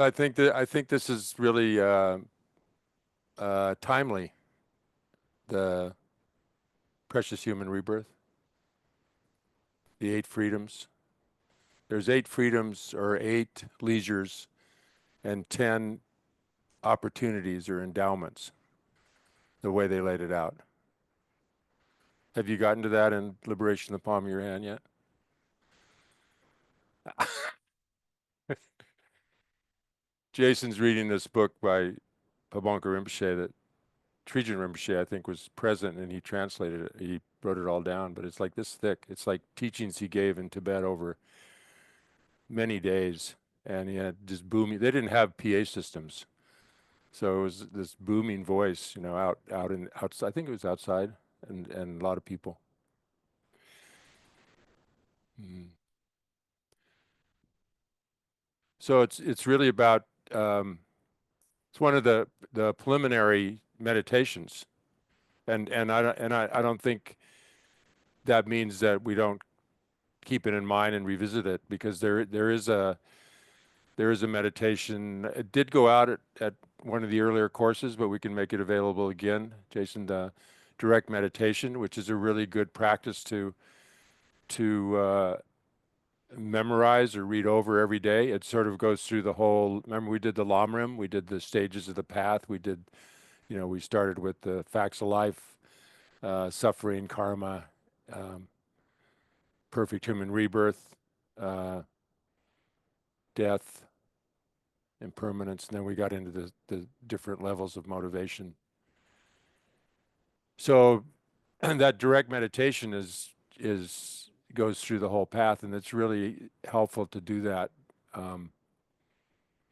So I think this is really timely, the precious human rebirth, the eight freedoms. There's eight freedoms or eight leisures and 10 opportunities or endowments, the way they laid it out. Have you gotten to that in Liberation in the Palm of Your Hand yet? Jason's reading this book by Pabanka Rinpoche that Trijin Rinpoche, I think, was present and he translated it. He wrote it all down, but it's like this thick. It's like teachings he gave in Tibet over many days. And he had just booming, they didn't have PA systems. So it was this booming voice, you know, outside, I think it was outside and a lot of people. Mm. So it's really about, it's one of the preliminary meditations. I don't think that means that we don't keep it in mind and revisit it, because there is a meditation. It did go out at one of the earlier courses, but we can make it available again, Jason, the direct meditation, which is a really good practice to memorize or read over every day. It sort of goes through the whole, remember we did the Lamrim, we did the stages of the path, we did, you know, we started with the facts of life, suffering, karma, um, perfect human rebirth, uh, death, impermanence, and then we got into the different levels of motivation. So and that direct meditation is goes through the whole path, and it's really helpful to do that. Um,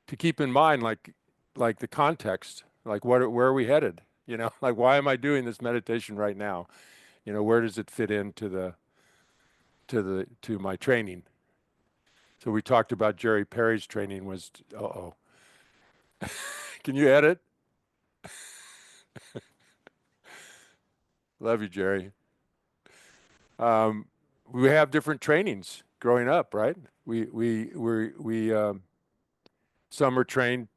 to keep in mind, like the context, like where are we headed? You know, like why am I doing this meditation right now? You know, where does it fit into to my training? So we talked about Jerry Perry's training was, uh-oh. Can you edit? Love you, Jerry. Um, we have different trainings growing up, right? We some are trained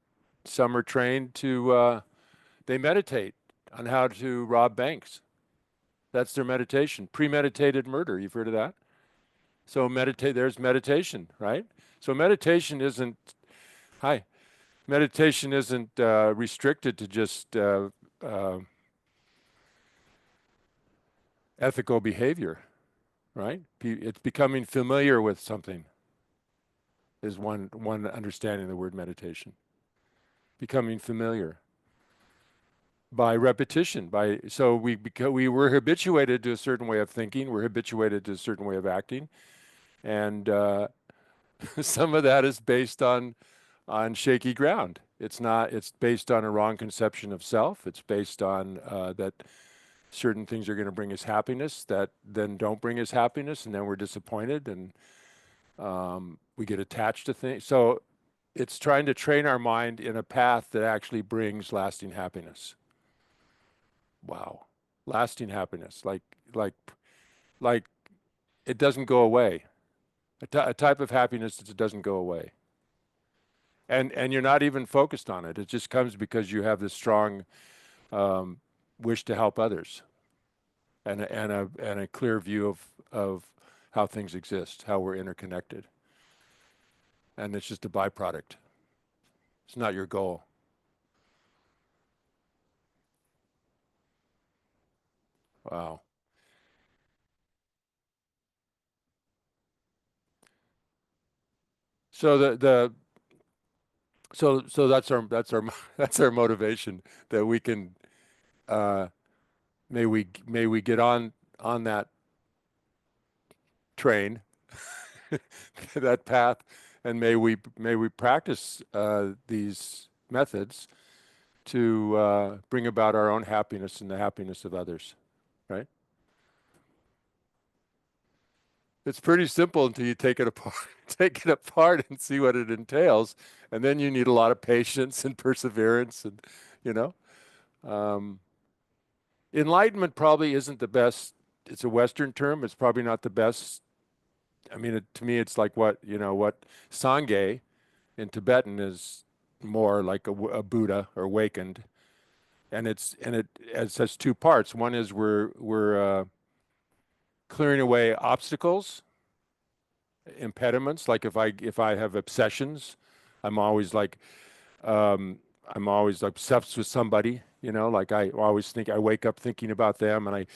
to they meditate on how to rob banks. That's their meditation. Premeditated murder. You've heard of that? So meditate. There's meditation, right? So meditation isn't hi. Meditation isn't restricted to just uh, ethical behavior, right? It's becoming familiar with something is one understanding of the word meditation. Becoming familiar by repetition, by so we were habituated to a certain way of thinking, we're habituated to a certain way of acting, and some of that is based on shaky ground. It's not. It's based on a wrong conception of self. It's based on that certain things are going to bring us happiness that then don't bring us happiness, and then we're disappointed and we get attached to things. So it's trying to train our mind in a path that actually brings lasting happiness. Wow. Lasting happiness. Like it doesn't go away. A type of happiness that doesn't go away. And you're not even focused on it. It just comes because you have this strong um, wish to help others and a clear view of how things exist, how we're interconnected. And it's just a byproduct. It's not your goal. Wow. So the so that's our that's our motivation, that we can uh, may we get on that train, that path, and may we practice these methods to bring about our own happiness and the happiness of others, right? It's pretty simple until you take it apart, take it apart and see what it entails, and then you need a lot of patience and perseverance, and you know, um, enlightenment probably isn't the best. It's a Western term. It's probably not the best. I mean, to me, it's like what Sangye in Tibetan is. more like a Buddha or awakened. And it has two parts. One is we're clearing away obstacles, impediments. Like if I have obsessions, I'm always like um, I'm always obsessed with somebody. Like I always think I wake up thinking about them, and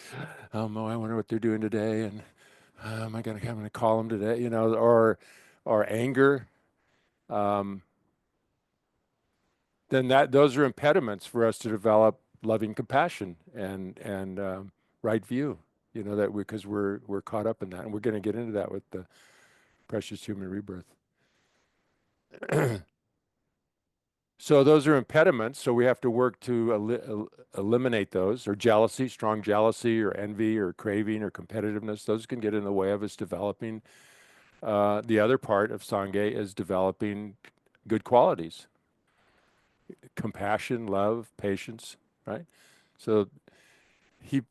oh, I wonder what they're doing today, and am I gonna call them today? Or anger. Um, then those are impediments for us to develop loving compassion and right view. That because we're caught up in that, and we're going to get into that with the precious human rebirth. So those are impediments. So we have to work to eliminate those, or jealousy, strong jealousy, or envy, or craving, or competitiveness. Those can get in the way of us developing. The other part of Sangha is developing good qualities, compassion, love, patience, right? So he,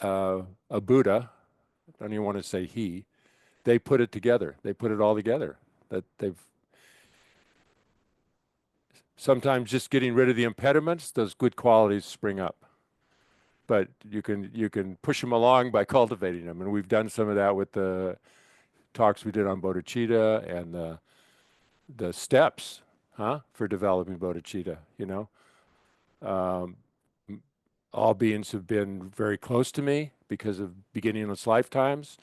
a Buddha, I don't even want to say he, they put it together. They put it all together. That they've sometimes just getting rid of the impediments, those good qualities spring up. But you can push them along by cultivating them, and we've done some of that with the talks we did on bodhicitta and the steps, for developing bodhicitta. Um, all beings have been very close to me because of beginningless lifetimes.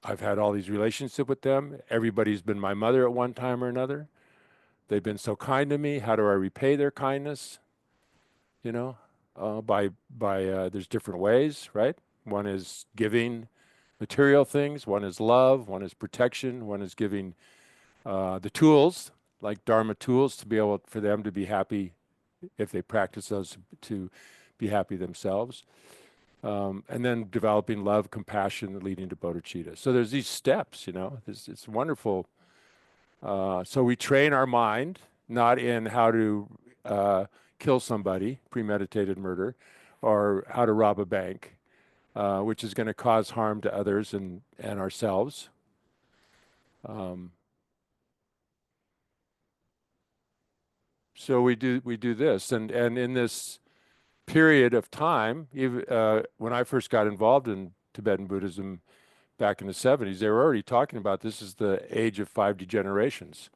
I've had all these relationships with them. Everybody's been my mother at one time or another. They've been so kind to me. How do I repay their kindness? You know, by there's different ways, right? One is giving material things. One is love. One is protection. One is giving the tools, like Dharma tools, to be able for them to be happy if they practice those to be happy themselves. And then developing love, compassion, leading to bodhicitta. So there's these steps, it's wonderful. So we train our mind, not in how to kill somebody, premeditated murder, or how to rob a bank, which is going to cause harm to others and ourselves. Um, so we do this, and in this period of time, even when I first got involved in Tibetan Buddhism back in the 70s, they were already talking about this is the age of 5 degenerations.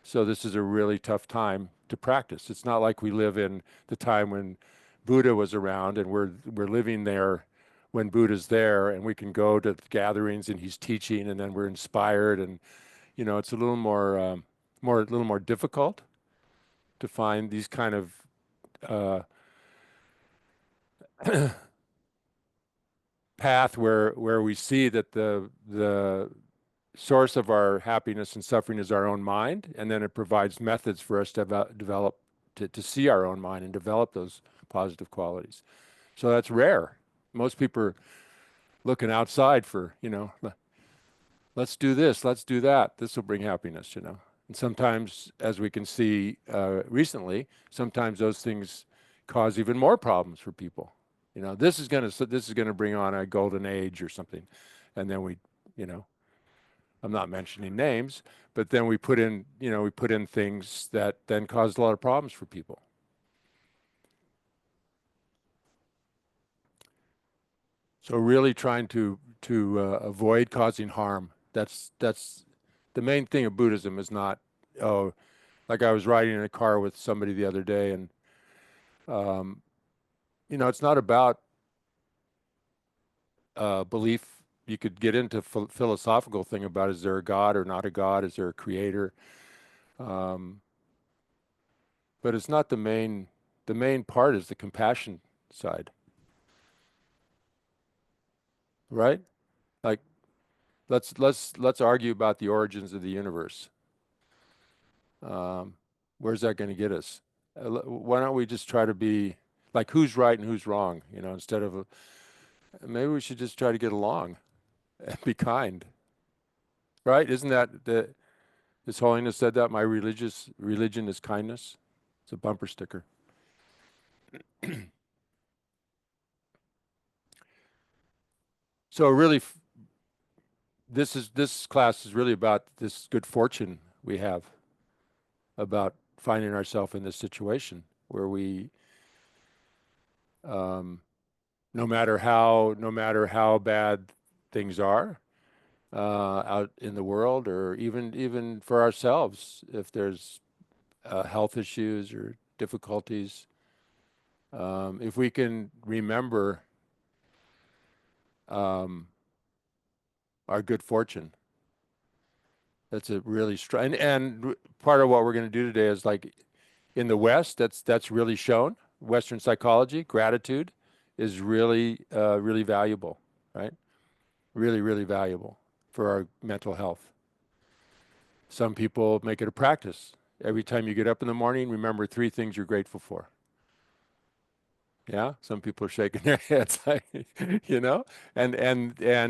So this is a really tough time to practice. It's not like we live in the time when Buddha was around and we're living there when Buddha's there and we can go to gatherings and he's teaching and then we're inspired and it's a little a little more difficult to find these kind of uh, path where we see that the source of our happiness and suffering is our own mind, and then it provides methods for us to develop to see our own mind and develop those positive qualities. So that's rare. Most people are looking outside for, let's do this, let's do that. This will bring happiness. And sometimes, as we can see recently, sometimes those things cause even more problems for people. This is gonna bring on a golden age or something, and then you know, I'm not mentioning names, but then we put in things that then caused a lot of problems for people. So really trying to avoid causing harm. That's the main thing of Buddhism is not, oh, like I was riding in a car with somebody the other day, and um, it's not about belief. You could get into philosophical thing about is there a God or not a God? Is there a creator? Um, but it's not the main. The main part is the compassion side, right? Like let's argue about the origins of the universe. Um, where's that going to get us? Why don't we just try to be like who's right and who's wrong? Instead of maybe we should just try to get along and be kind, right? Isn't that His Holiness said that my religious religion is kindness? It's a bumper sticker. So really, this class is really about this good fortune we have. about finding ourselves in this situation where we, um, no matter how bad things are out in the world, or even for ourselves, if there's health issues or difficulties, if we can remember um, our good fortune, that's a really strong. And part of what we're going to do today is like in the West, that's really shown. Western psychology, gratitude is really valuable, right? Really valuable for our mental health. Some people make it a practice. Every time you get up in the morning, remember three things you're grateful for. Yeah, some people are shaking their heads, like, you know, and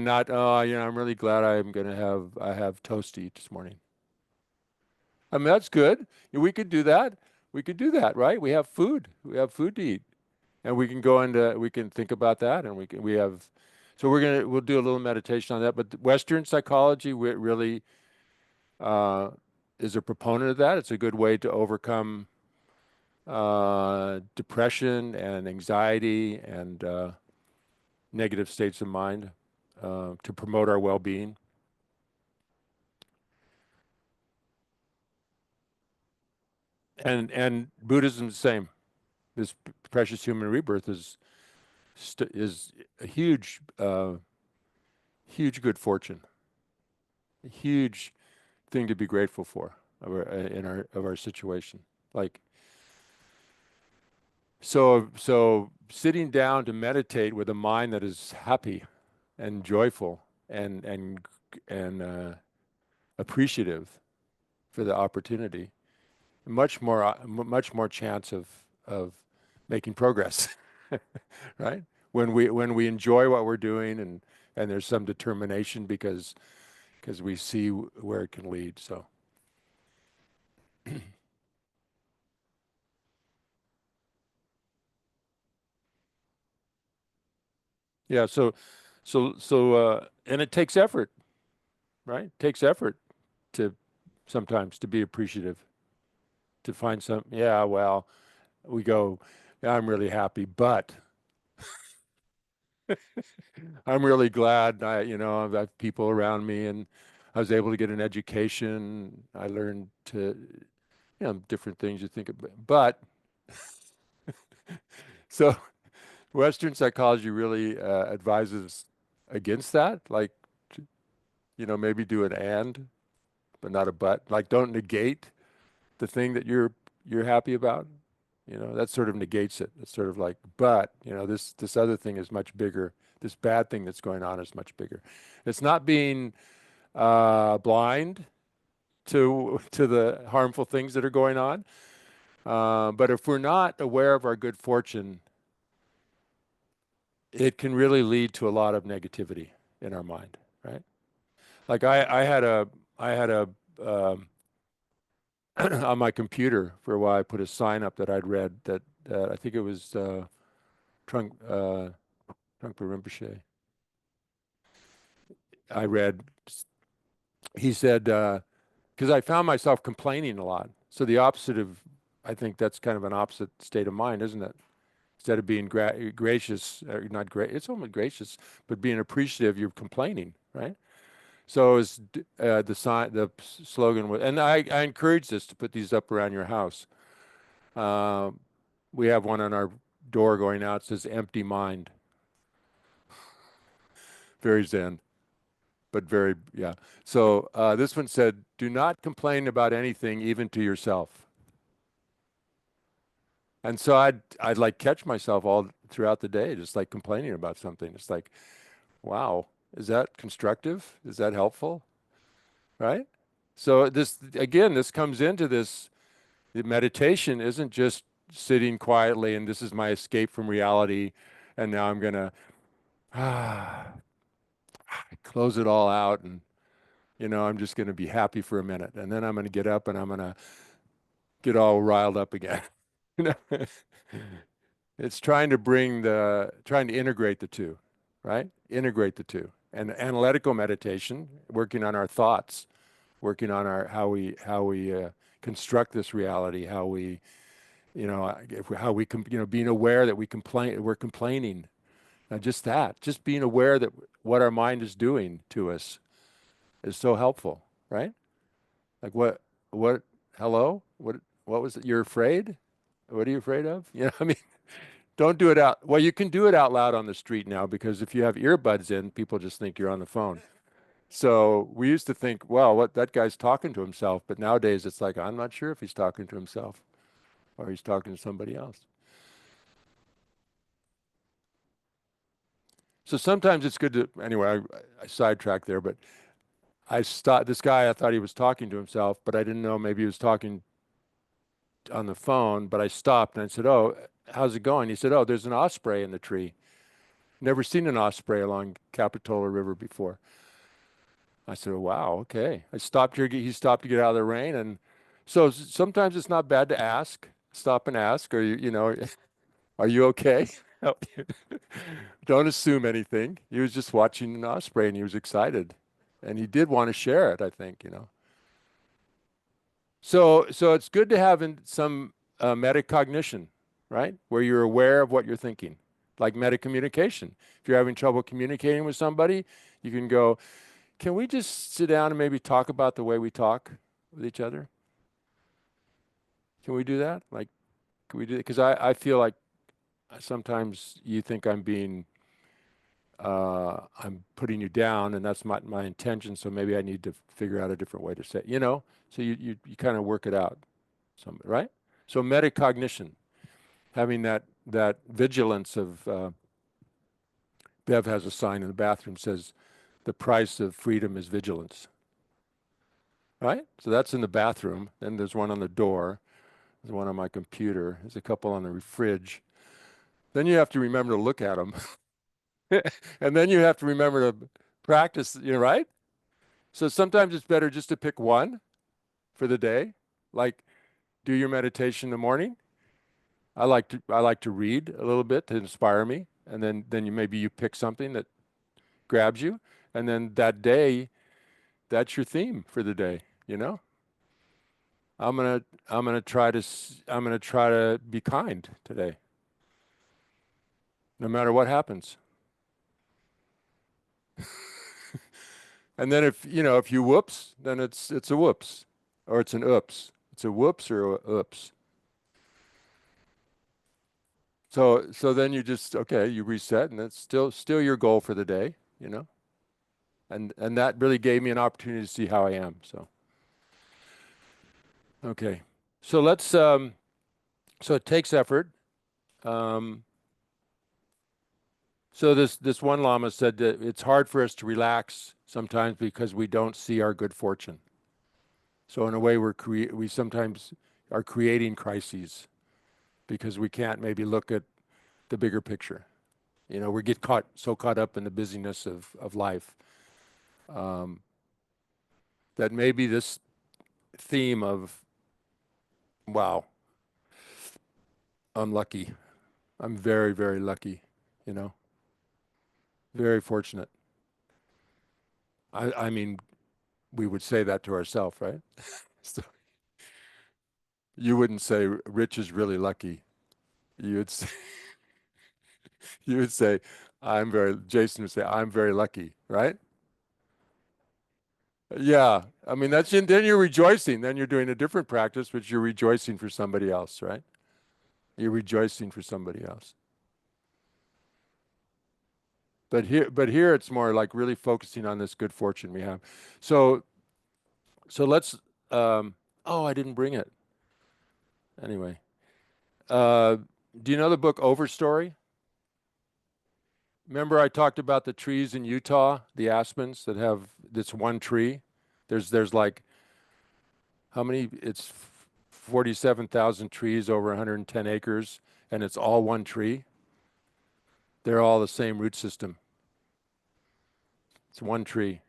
not, oh, I'm really glad I have toast to eat this morning. I mean, that's good. We could do that. We could do that, right? We have food. We have food to eat, and we can think about that, and we have. So we'll do a little meditation on that. But Western psychology really uh, is a proponent of that. It's a good way to overcome depression and anxiety and negative states of mind, to promote our well-being. And Buddhism is the same. This precious human rebirth is a huge good fortune, a huge thing to be grateful for of our situation. Like, so sitting down to meditate with a mind that is happy and joyful and appreciative for the opportunity, much more chance of making progress, right? When we enjoy what we're doing, and there's some determination because we see where it can lead. So yeah, and it takes effort, right? It takes effort to sometimes to be appreciative, to find some, yeah, well, we go, yeah, I'm really happy, but I'm really glad I have people around me, and I was able to get an education. I learned different things you think about. But so Western psychology really advises against that. Like, maybe do an and, but not a but. Like, don't negate the thing that you're happy about. That sort of negates it. It's sort of like, but this other thing is much bigger. This bad thing that's going on is much bigger. It's not being blind to the harmful things that are going on. But if we're not aware of our good fortune, it can really lead to a lot of negativity in our mind, right? Like I had a um, on my computer for a while. I put a sign up that I'd read that I think it was Trungpa Rinpoche. I read. He said, because I found myself complaining a lot. So the opposite of, I think that's kind of an opposite state of mind, isn't it? Instead of being gracious, not great, it's almost gracious, but being appreciative, you're complaining, right? So is the slogan was, and I encourage this to put these up around your house. Um, we have one on our door going out. It says "empty mind." Very Zen, but very, yeah. So this one said, "Do not complain about anything, even to yourself." And so I'd like catch myself all throughout the day, just like complaining about something. It's like, wow, is that constructive? Is that helpful? Right? So this again, this comes into this. The meditation isn't just sitting quietly and this is my escape from reality, and now I'm gonna ah, close it all out, and I'm just gonna be happy for a minute, and then I'm gonna get up and I'm gonna get all riled up again. You know? It's trying to integrate the two, right? Integrate the two. And analytical meditation, working on our thoughts, working on our how we construct this reality, how we, how we, being aware that we're complaining. Now, just that, just being aware that what our mind is doing to us is so helpful, right? Like what, hello? What was it? You're afraid? What are you afraid of? I mean, don't do it out. Well, you can do it out loud on the street now because if you have earbuds in, people just think you're on the phone. So we used to think, well, what that guy's talking to himself, but nowadays it's like, I'm not sure if he's talking to himself or he's talking to somebody else. So sometimes it's good to, anyway, I sidetracked there, but I stopped this guy. I thought he was talking to himself, but I didn't know maybe he was talking on the phone. But I stopped and I said, "Oh, how's it going?" He said, "Oh, there's an osprey in the tree. Never seen an osprey along Capitola River before." I said, oh, "Wow, okay." I stopped here. He stopped to get out of the rain, and so sometimes it's not bad to ask. Stop and ask, are you okay? Don't assume anything. He was just watching an osprey and he was excited, and he did want to share it, I think. So it's good to have some metacognition, right? Where you're aware of what you're thinking, like metacommunication. If you're having trouble communicating with somebody, you can go, can we just sit down and maybe talk about the way we talk with each other? Can we do that? Like, can we do it? Because I feel like sometimes you think I'm putting you down, and that's my intention. So maybe I need to figure out a different way to say. So you kind of work it out, right? So metacognition, having that vigilance of Bev has a sign in the bathroom says, "The price of freedom is vigilance." Right? So that's in the bathroom. Then there's one on the door. There's one on my computer. There's a couple on the fridge. Then you have to remember to look at them. And then you have to remember to practice, right? So sometimes it's better just to pick one for the day. Like do your meditation in the morning. I like to read a little bit to inspire me. And then maybe you pick something that grabs you. And then that day, that's your theme for the day. I'm gonna try to be kind today, no matter what happens. And then if you whoops, then it's a whoops, or it's an oops. It's a whoops or a oops. So then you just okay, you reset, and that's still your goal for the day. And that really gave me an opportunity to see how I am. So okay, so let's so it takes effort. Um, So this one lama said that it's hard for us to relax sometimes because we don't see our good fortune. So in a way, we sometimes are creating crises because we can't maybe look at the bigger picture. We get caught up in the busyness of life, um, that maybe this theme of, wow, I'm lucky. I'm very, very lucky, you know, very fortunate. I mean, we would say that to ourselves, right? So you wouldn't say Rich is really lucky. You would say, you would say, Jason would say, I'm very lucky, right? Yeah. I mean, then you're rejoicing. Then you're doing a different practice, which you're rejoicing for somebody else, right? You're rejoicing for somebody else. But here it's more like really focusing on this good fortune we have. So, so let's, oh, I didn't bring it. Anyway, uh, do you know the book Overstory? Remember I talked about the trees in Utah, the aspens that have this one tree? There's like how many? It's 47,000 trees over 110 acres, and it's all one tree. They're all the same root system. It's one tree.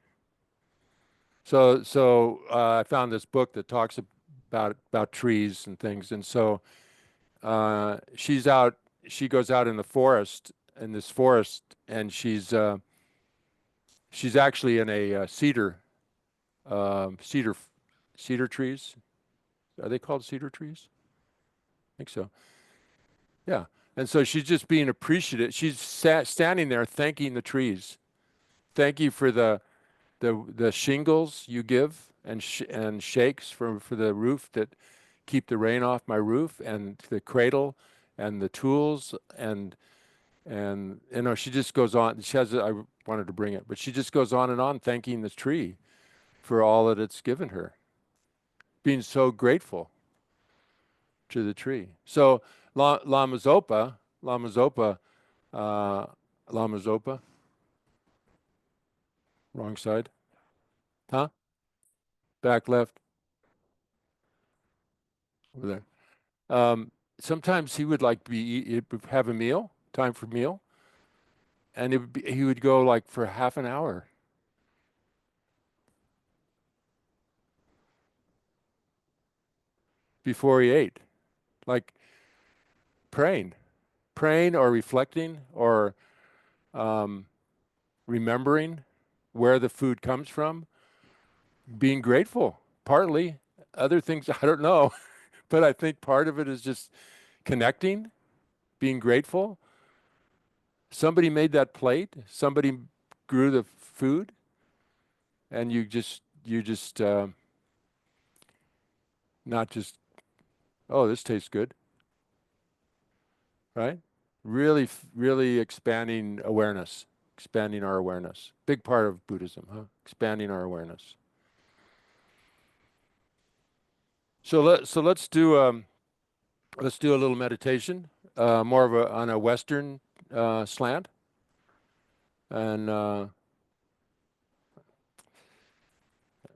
So I found this book that talks about trees and things, and so she's out. She goes out in the forest, in this forest, and she's actually in a cedar trees. Are they called cedar trees? I think so. Yeah. And so she's just being appreciative. She's standing there thanking the trees. Thank you for the shingles you give and shakes for the roof that keep the rain off my roof, and the cradle and the tools and you know, she just goes on. She has I wanted to bring it, but she just goes on and on thanking the tree for all that it's given her, being so grateful to the tree. So Lama Zopa, Lama Zopa, uh, Lama Zopa, wrong side, huh? Back left, over there. Sometimes he would like he'd have a meal, time for meal, and he would go like for half an hour before he ate, like praying, praying or reflecting or um, remembering where the food comes from, being grateful, partly. Other things, I don't know, but I think part of it is just connecting, being grateful. Somebody made that plate, somebody grew the food, and you just not just, oh, this tastes good, right? Really, really expanding our awareness. Big part of Buddhism, huh? Expanding our awareness. So let's do a little meditation, more of a on a Western slant, and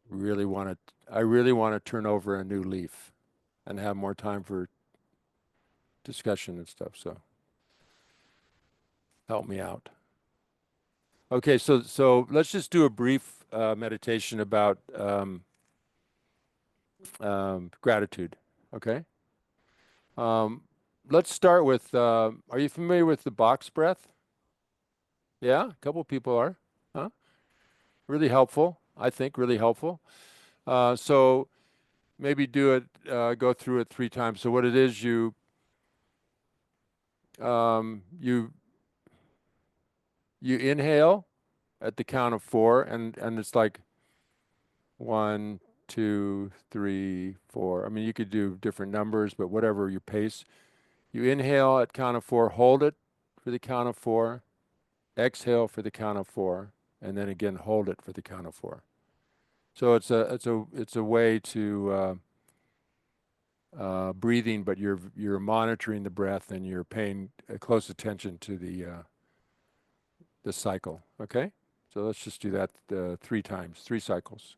really want to. I really want to turn over a new leaf and have more time for discussion and stuff. So help me out. Okay, so let's just do a brief meditation about gratitude. Okay. Um, let's start with. Are you familiar with the box breath? Yeah, a couple people are. Huh? Really helpful. I think really helpful. So maybe do it. Go through it 3 times. So what it is, you you inhale at the count of 4, and it's like 1, 2, 3, 4. I mean, you could do different numbers, but whatever your pace. You inhale at count of 4, hold it for the count of 4, exhale for the count of 4, and then again hold it for the count of 4. So it's a way to breathing, but you're monitoring the breath and you're paying close attention to the cycle. Okay, so let's just do that 3 times, 3 cycles.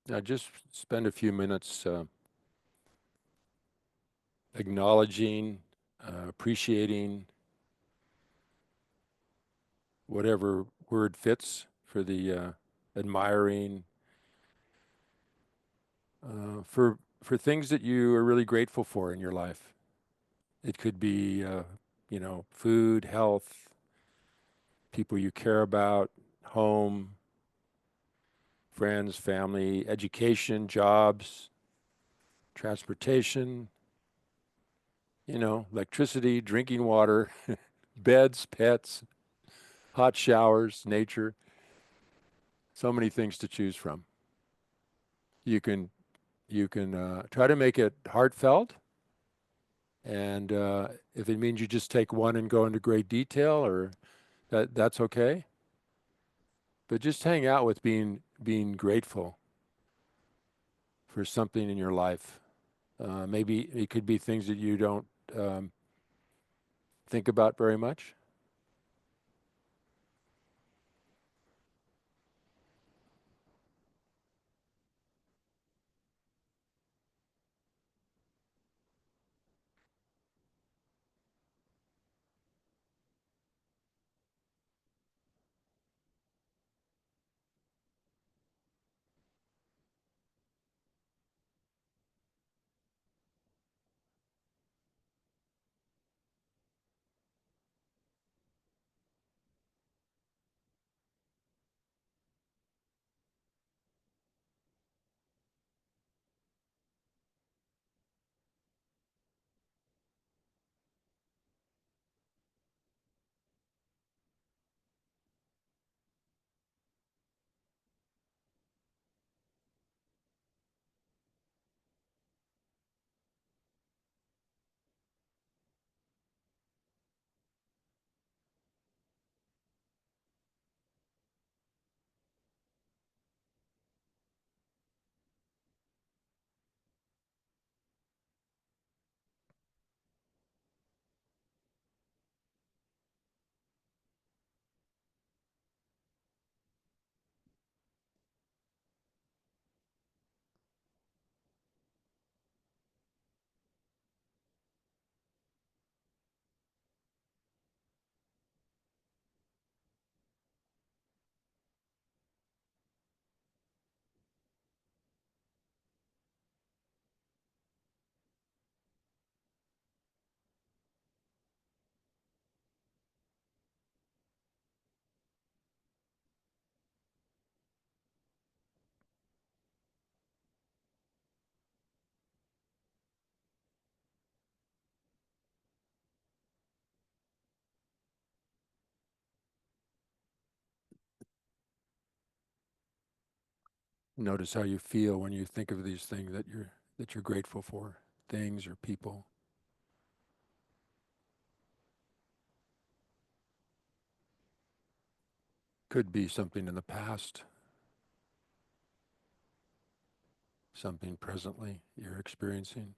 Now just spend a few minutes acknowledging, appreciating whatever word fits for the admiring, for things that you are really grateful for in your life. It could be, food, health, people you care about, home, friends, family, education, jobs, transportation, electricity, drinking water, beds, pets, hot showers, nature, so many things to choose from. You can, try to make it heartfelt, and if it means you just take one and go into great detail, or that's okay. But just hang out with being grateful for something in your life. Maybe it could be things that you don't um, think about very much. Notice how you feel when you think of these things that you're grateful for, things or people. Could be something in the past, something presently you're experiencing.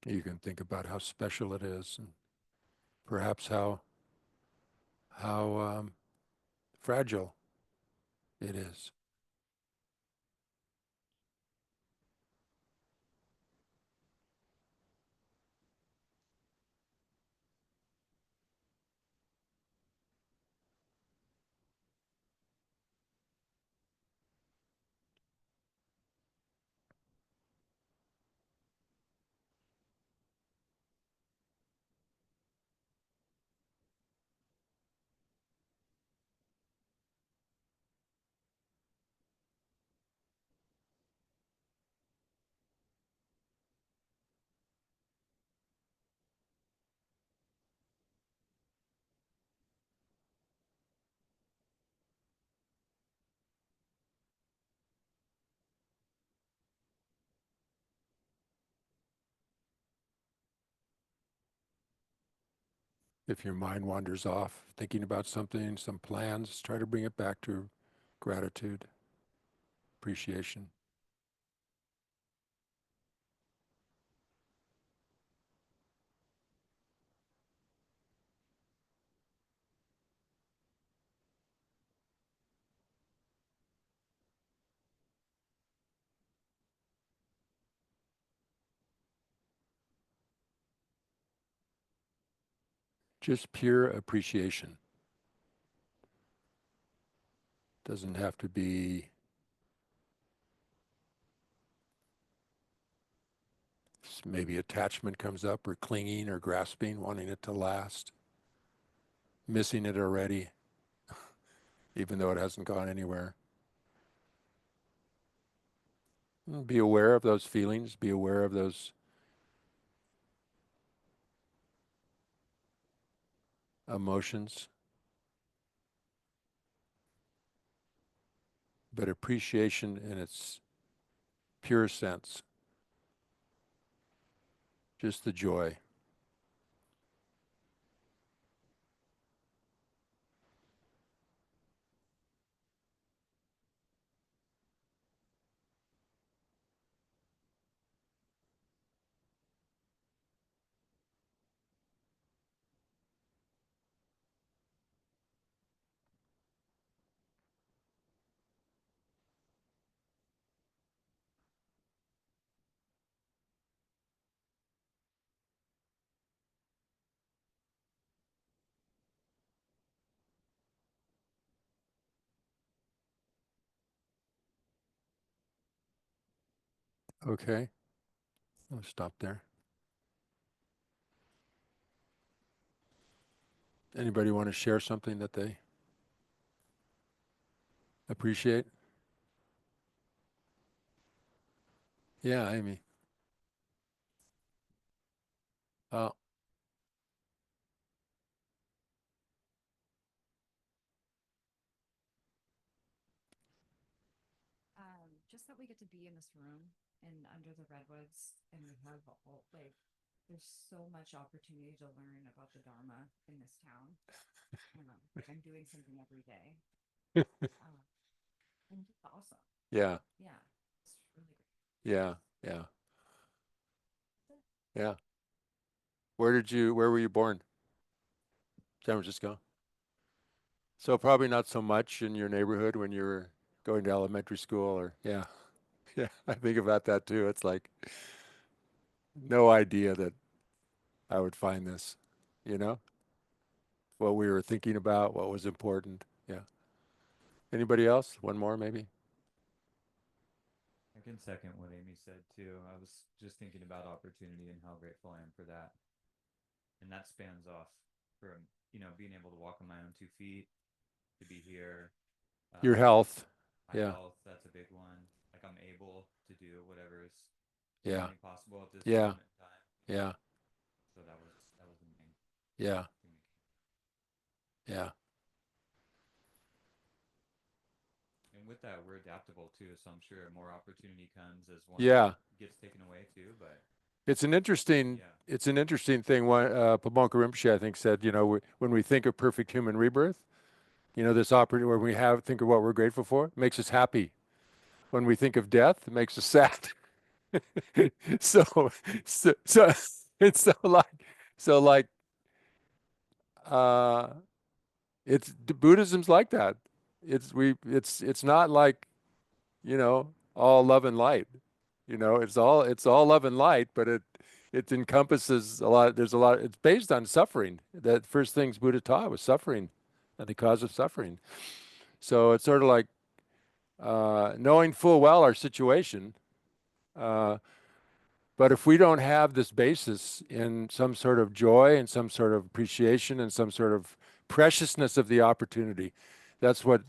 You can think about how special it is, and perhaps how fragile it is. If your mind wanders off thinking about something, some plans, try to bring it back to gratitude, appreciation. Just pure appreciation. Doesn't have to be maybe attachment comes up or clinging or grasping, wanting it to last, missing it already, even though it hasn't gone anywhere. Be aware of those feelings, be aware of those emotions, but appreciation in its pure sense, just the joy. Okay, I'll stop there. Anybody want to share something that they appreciate? Yeah, Amy. Oh, Just that we get to be in this room and under the redwoods, and we have all like, there's so much opportunity to learn about the Dharma in this town. Like I'm doing something every day, um, and it's awesome. yeah, Yeah, it's really great. yeah, yeah, yeah. Where were you born? San Francisco. So probably not so much in your neighborhood when you were going to elementary school or, yeah, yeah. I think about that too. It's like no idea that I would find this, you know, what we were thinking about, what was important. Yeah. Anybody else? One more maybe? I can second what Amy said too. I was just thinking about opportunity and how grateful I am for that. And that spans off from, being able to walk on my own 2 feet, to be here, Your uh, health. my Yeah. health, that's a big one. Like I'm able to do whatever is Yeah. humanly possible at this Yeah. moment in time. Yeah. So that was the main Yeah. thing. Yeah. And with that, we're adaptable too. So I'm sure more opportunity comes as one Yeah. gets taken away too. But It's an interesting, yeah, it's an interesting thing. One, Pabonka Rinpoche, I think, said, when we think of perfect human rebirth, this opportunity where we think of what we're grateful for, it makes us happy. When we think of death, it makes us sad. So, so it's so like, uh, Buddhism's like that. It's not like, all love and light. It's all love and light, but it encompasses a lot. There's a lot. It's based on suffering. The first things Buddha taught was suffering, and the cause of suffering. So it's sort of like knowing full well our situation. Uh, but if we don't have this basis in some sort of joy and some sort of appreciation and some sort of preciousness of the opportunity, that's what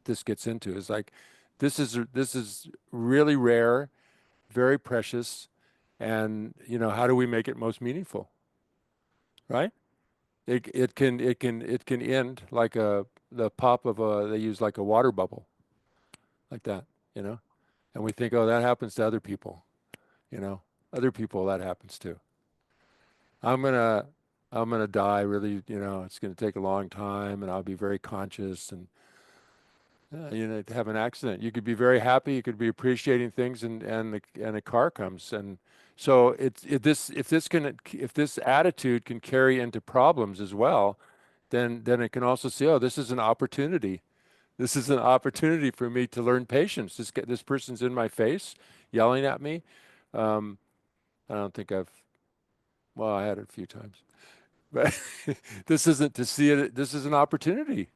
this gets into. Is like this is really rare, very precious, and how do we make it most meaningful, right? It can end like the pop of a they use like a water bubble like that, you know, and we think, oh, that happens to other people, you know, other people that happens to. I'm gonna I'm gonna die really, it's gonna take a long time, and I'll be very conscious and have an accident. You could be very happy, you could be appreciating things, and a car comes, and so if this attitude can carry into problems as well, then it can also say, oh, this is an opportunity. This is an opportunity for me to learn patience. This person's in my face, yelling at me. Um, I don't think well, I had it a few times, but this isn't to see it. This is an opportunity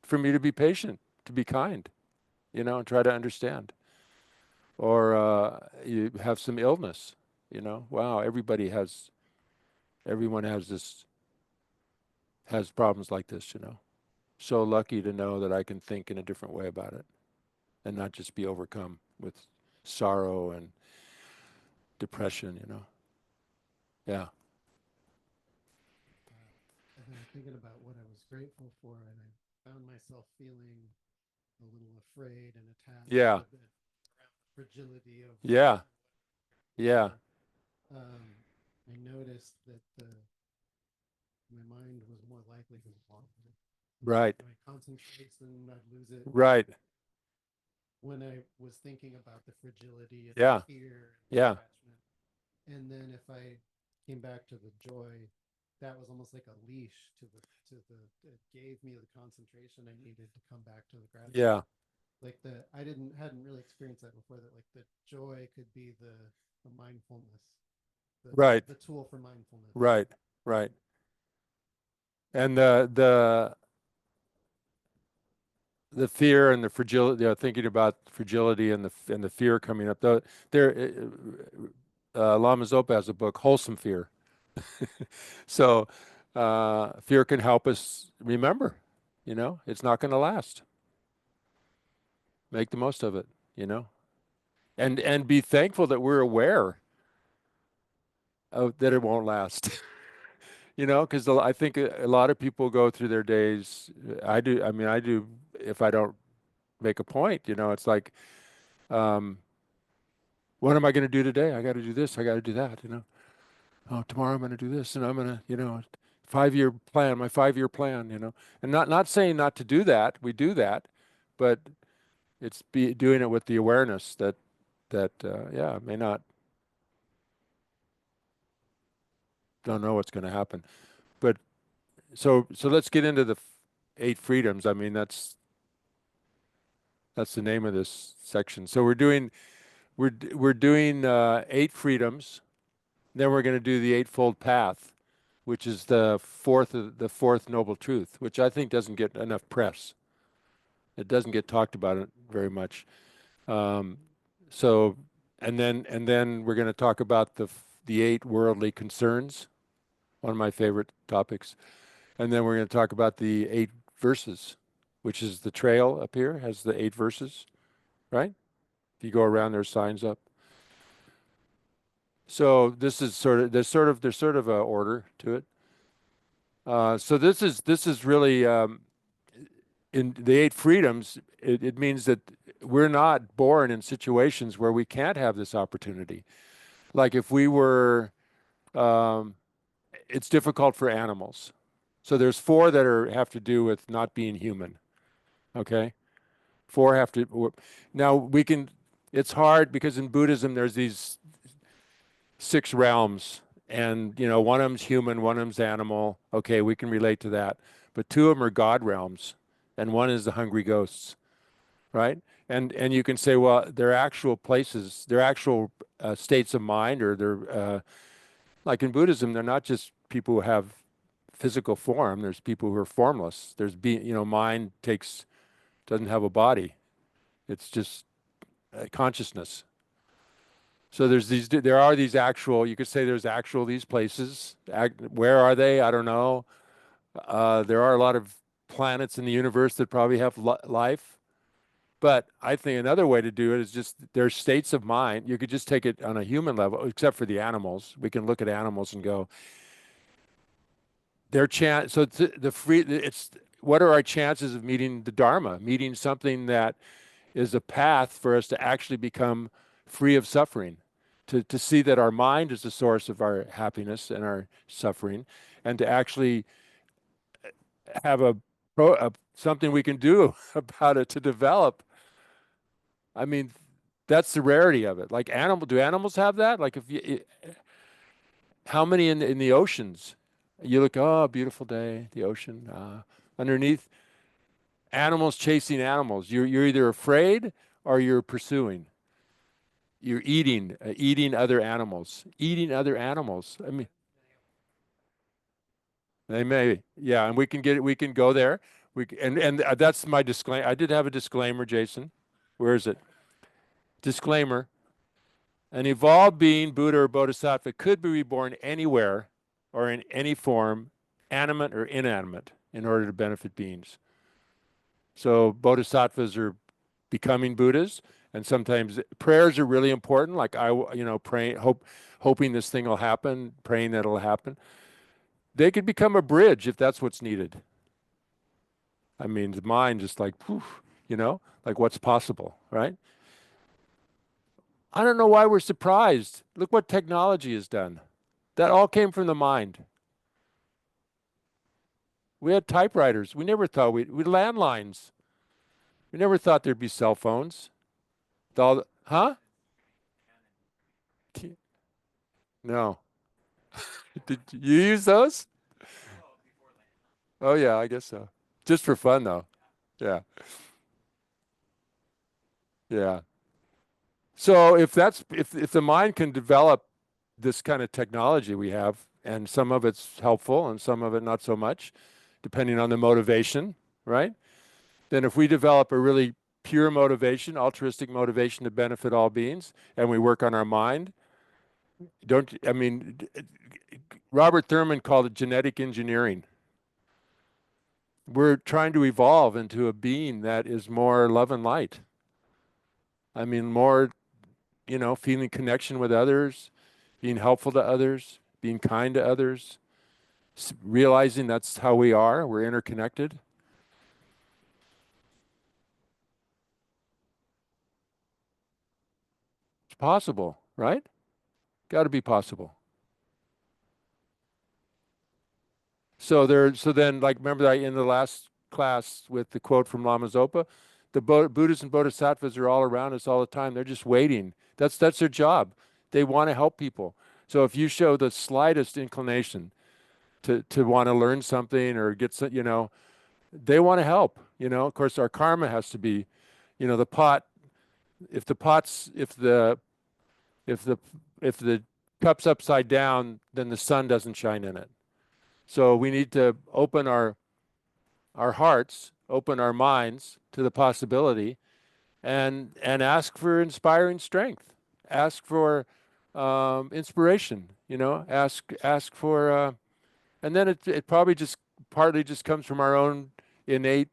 for me to be patient, to be kind, you know, and try to understand. Or you have some illness, you know. Wow, everyone has problems like this, you know. So lucky to know that I can think in a different way about it and not just be overcome with sorrow and depression, you know. Yeah. I've been thinking about what I was grateful for, and I found myself feeling a little afraid and attached Yeah. a bit around the fragility of Yeah. Yeah. I noticed that my mind was more likely to wander. Right. My concentration, I'd lose it. Right. When I was thinking about the fragility and Yeah. the fear and Yeah. attachment. And then if I came back to the joy, that was almost like a leash it gave me the concentration I needed to come back to the gratitude. Yeah. Like hadn't really experienced that before, that like the joy could be the mindfulness, Right. the tool for mindfulness. Right. Right. And the fear and the fragility, thinking about fragility and the fear coming up. Lama Zopa has a book, Wholesome Fear. So fear can help us remember, you know, it's not going to last. Make the most of it, you know, and be thankful that we're aware of that it won't last. You know, because I think a lot of people go through their days. I do. I mean, I do. If I don't make a point, you know, it's like, um, what am I going to do today? I got to do this. I got to do that. You know, oh, tomorrow I'm going to do this, and I'm going to, you know, 5-year plan. My 5-year plan. You know, and not saying not to do that. We do that, but it's doing it with the awareness that yeah, may not, don't know what's going to happen. But so let's get into the 8 freedoms. I mean, that's the name of this section. So we're doing 8 freedoms. Then we're going to do the Eightfold Path, which is the fourth noble truth, which I think doesn't get enough press. It doesn't get talked about it very much. Um, so and then we're going to talk about the 8 worldly concerns, one of my favorite topics. And then we're going to talk about the 8 verses, which is the trail up here has the 8 verses, right? If you go around, there's signs up. So this is there's sort of a order to it. So this is really in the 8 freedoms. It means that we're not born in situations where we can't have this opportunity. Like if we were, it's difficult for animals. So there's 4 that have to do with not being human. Okay, 4 have to. Now we can. It's hard because in Buddhism there's these 6 realms, and you know, one of them's human, one of them's animal. Okay, we can relate to that. But 2 of them are God realms, and one is the hungry ghosts, right? And you can say, well, they're actual places, they're actual states of mind, or they're like in Buddhism, they're not just people who have physical form. There's people who are formless. You know, mind doesn't have a body. It's just consciousness. So there are these actual, you could say there's actual these places. Where are they? I don't know. There are a lot of planets in the universe that probably have life. But I think another way to do it is just there's states of mind. You could just take it on a human level, except for the animals. We can look at animals and go, their chance. So it's what are our chances of meeting the Dharma, meeting something that is a path for us to actually become free of suffering, to see that our mind is the source of our happiness and our suffering, and to actually have something we can do about it to develop. I mean, that's the rarity of it. Like do animals have that? Like how many in the oceans? You look, oh, beautiful day, the ocean. Underneath, animals chasing animals. You're either afraid or you're pursuing. You're eating other animals, eating other animals. I mean, they may, yeah, and we can go there. And that's my disclaimer. I did have a disclaimer, Jason. Where is it? Disclaimer. An evolved being, Buddha or Bodhisattva, could be reborn anywhere or in any form, animate or inanimate, in order to benefit beings. So Bodhisattvas are becoming Buddhas, and sometimes prayers are really important. Like praying, hoping this thing will happen, praying that it'll happen. They could become a bridge if that's what's needed. I mean, the mind just like, poof, like what's possible, right? I don't know why we're surprised. Look what technology has done. That all came from the mind. We had typewriters. We never thought we landlines. We never thought there'd be cell phones. Huh? No. Did you use those? Oh yeah, I guess so. Just for fun though. Yeah. Yeah. So if the mind can develop this kind of technology we have, and some of it's helpful and some of it not so much, depending on the motivation, right? Then if we develop a really pure motivation, altruistic motivation to benefit all beings, and we work on our mind, Robert Thurman called it genetic engineering. We're trying to evolve into a being that is more love and light. I mean, more, feeling connection with others, being helpful to others, being kind to others, realizing that's how we are. We're interconnected. It's possible, right? Got to be possible. So then, like, remember that in the last class with the quote from Lama Zopa, the Buddhas and Bodhisattvas are all around us all the time. They're just waiting. That's their job. They want to help people. So if you show the slightest inclination to want to learn something or get some, they want to help. Of course, our karma has to be, the pot. If the cup's upside down, then the sun doesn't shine in it. So we need to open our hearts, open our minds to the possibility, and ask for inspiring strength. Ask for inspiration. Ask for, and then it probably just partly just comes from our own innate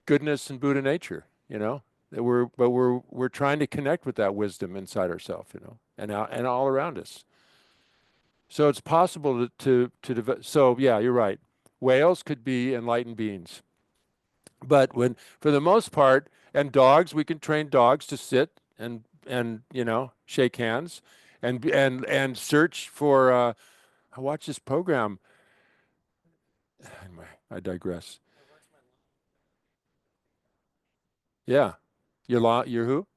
goodness and Buddha nature. That we're trying to connect with that wisdom inside ourselves. And all around us. So it's possible to develop. So yeah, you're right. Whales could be enlightened beings, but for the most part, and dogs, we can train dogs to sit and shake hands, and search for. I watch this program. Anyway, I digress. Yeah, you're who?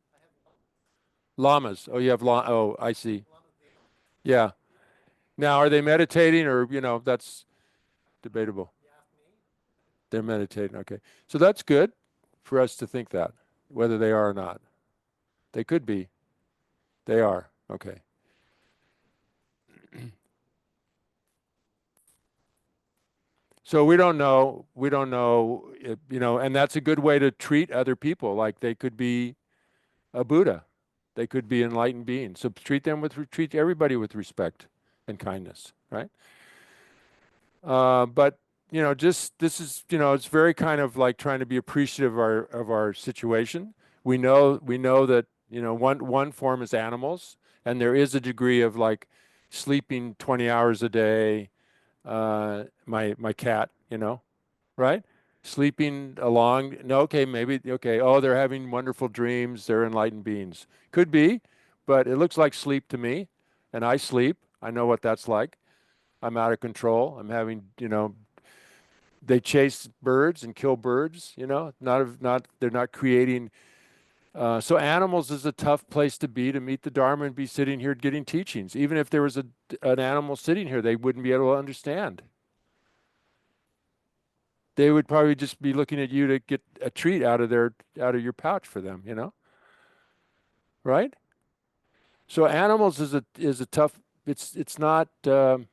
Llamas. Oh, you have Oh, I see. Yeah. Now, are they meditating or, that's debatable. They're meditating. Okay. So that's good for us to think that, whether they are or not. They could be. They are. Okay. So we don't know, and that's a good way to treat other people. Like they could be a Buddha. They could be enlightened beings. So treat everybody with respect and kindness, right? But this is, it's very kind of like trying to be appreciative of our situation. We know that one form is animals, and there is a degree of like sleeping 20 hours a day. My cat, right? Sleeping along. No, okay, maybe okay. Oh, they're having wonderful dreams. They're enlightened beings. Could be, but it looks like sleep to me, and I sleep. I know what that's like. I'm out of control. I'm having, they chase birds and kill birds, they're not creating. So animals is a tough place to meet the Dharma and be sitting here getting teachings. Even if there was an animal sitting here, they wouldn't be able to understand. They would probably just be looking at you to get a treat out of your pouch for them, right? So animals is a tough. It's not. The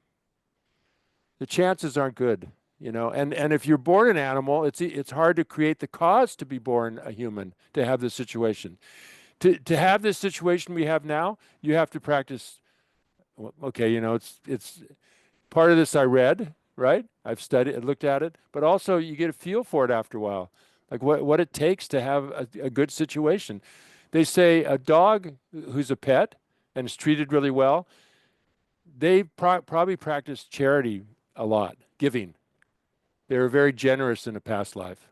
chances aren't good. you know. And if you're born an animal, it's hard to create the cause to be born a human, to have this situation. To have this situation we have now, you have to practice. Well, okay, you know, it's part of this I read, right? I've studied, looked at it, but also you get a feel for it after a while, like what it takes to have a good situation. They say a dog who's a pet and is treated really well, they probably practice charity a lot, giving. They were very generous in a past life.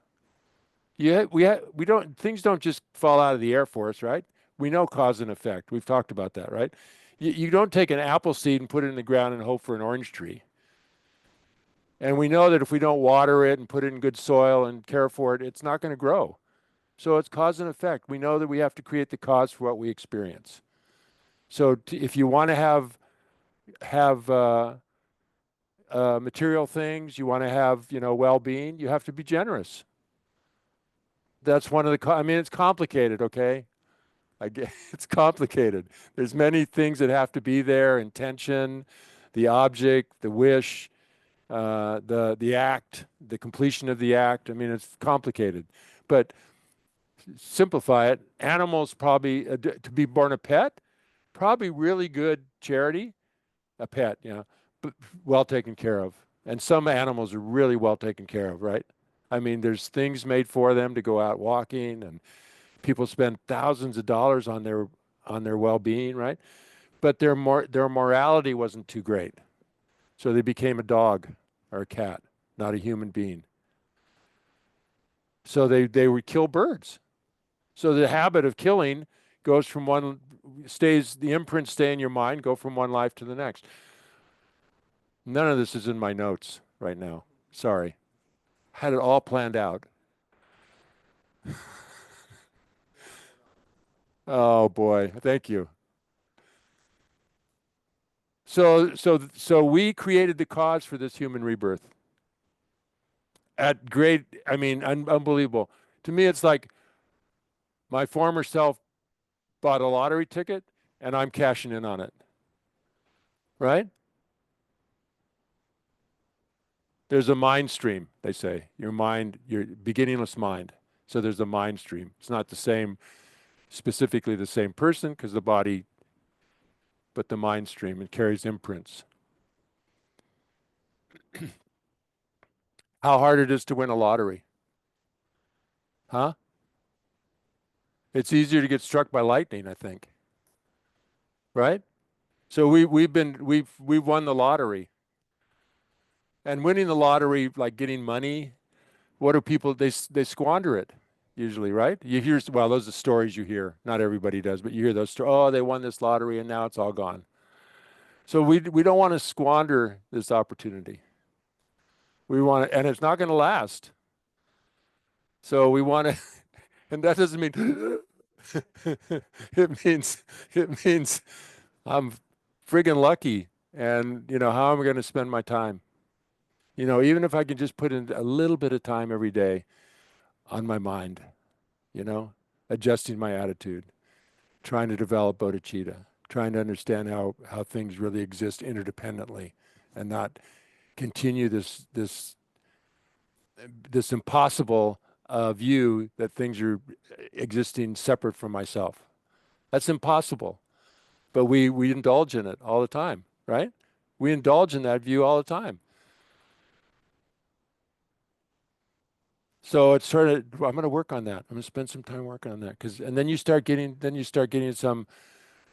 Yeah, we don't, things don't just fall out of the air for us, right? We know cause and effect. We've talked about that, right? You don't take an apple seed and put it in the ground and hope for an orange tree. And we know that if we don't water it and put it in good soil and care for it, it's not going to grow. So it's cause and effect. We know that we have to create the cause for what we experience. So if you want to have material things, you want to have, you know, well-being, you have to be generous. That's one of the, I mean, it's complicated, okay? I get, it's complicated. There's many things that have to be there: intention, the object, the wish, the act, the completion of the act. I mean, it's complicated, but simplify it. Animals probably to be born a pet, probably really good charity. A pet, you know, but well taken care of. And some animals are really well taken care of, right? I mean, there's things made for them to go out walking, and people spend thousands of dollars on their well-being, right? But their morality wasn't too great, so they became a dog or a cat, not a human being. So they would kill birds. So the habit of killing goes from one, stays, the imprints stay in your mind, go from one life to the next. None of this is in my notes right now. Sorry. Had it all planned out. Oh boy, thank you. So we created the cause for this human rebirth. At great, I mean, unbelievable. To me, it's like my former self bought a lottery ticket and I'm cashing in on it. Right? There's a mind stream, they say. Your mind, your beginningless mind. So there's a mind stream. It's not the same, specifically the same person, because the body, but the mind stream, it carries imprints. How hard it is to win a lottery. Huh? It's easier to get struck by lightning, I think. Right? So we've won the lottery. And winning the lottery, like getting money, what do people, they squander it usually, right? You hear, well, those are stories you hear. Not everybody does, but you hear those stories. Oh, they won this lottery and now it's all gone. So we don't want to squander this opportunity. We want to, and it's not going to last. So we want to, and that doesn't mean, it means I'm friggin' lucky. And, you know, how am I going to spend my time? You know, even if I can just put in a little bit of time every day on my mind, you know, adjusting my attitude, trying to develop bodhicitta, trying to understand how things really exist interdependently and not continue this impossible view that things are existing separate from myself. That's impossible. But we indulge in it all the time, right? We indulge in that view all the time. So it's sort of, I'm going to work on that. I'm going to spend some time working on that, and then you start getting some,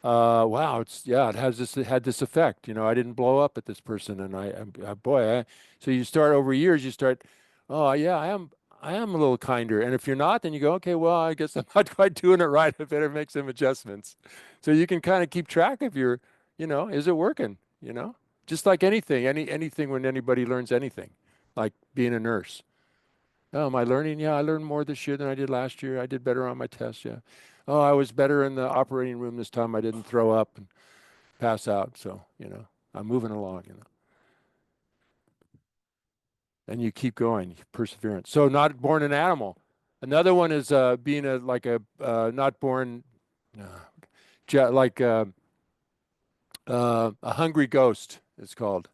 wow, it had this effect. You know, I didn't blow up at this person, and so you start over years, you start, oh yeah, I am a little kinder. And if you're not, then you go, okay, well, I guess I'm not quite doing it right. I better make some adjustments. So you can kind of keep track of your, you know, is it working? You know, just like anything, anything when anybody learns anything, like being a nurse. Oh, am I learning? Yeah, I learned more this year than I did last year. I did better on my tests. Yeah. Oh, I was better in the operating room this time. I didn't throw up and pass out. So, you know, I'm moving along, you know. And you keep going, perseverance. So not born an animal. Another one is being not born, like a hungry ghost, it's called.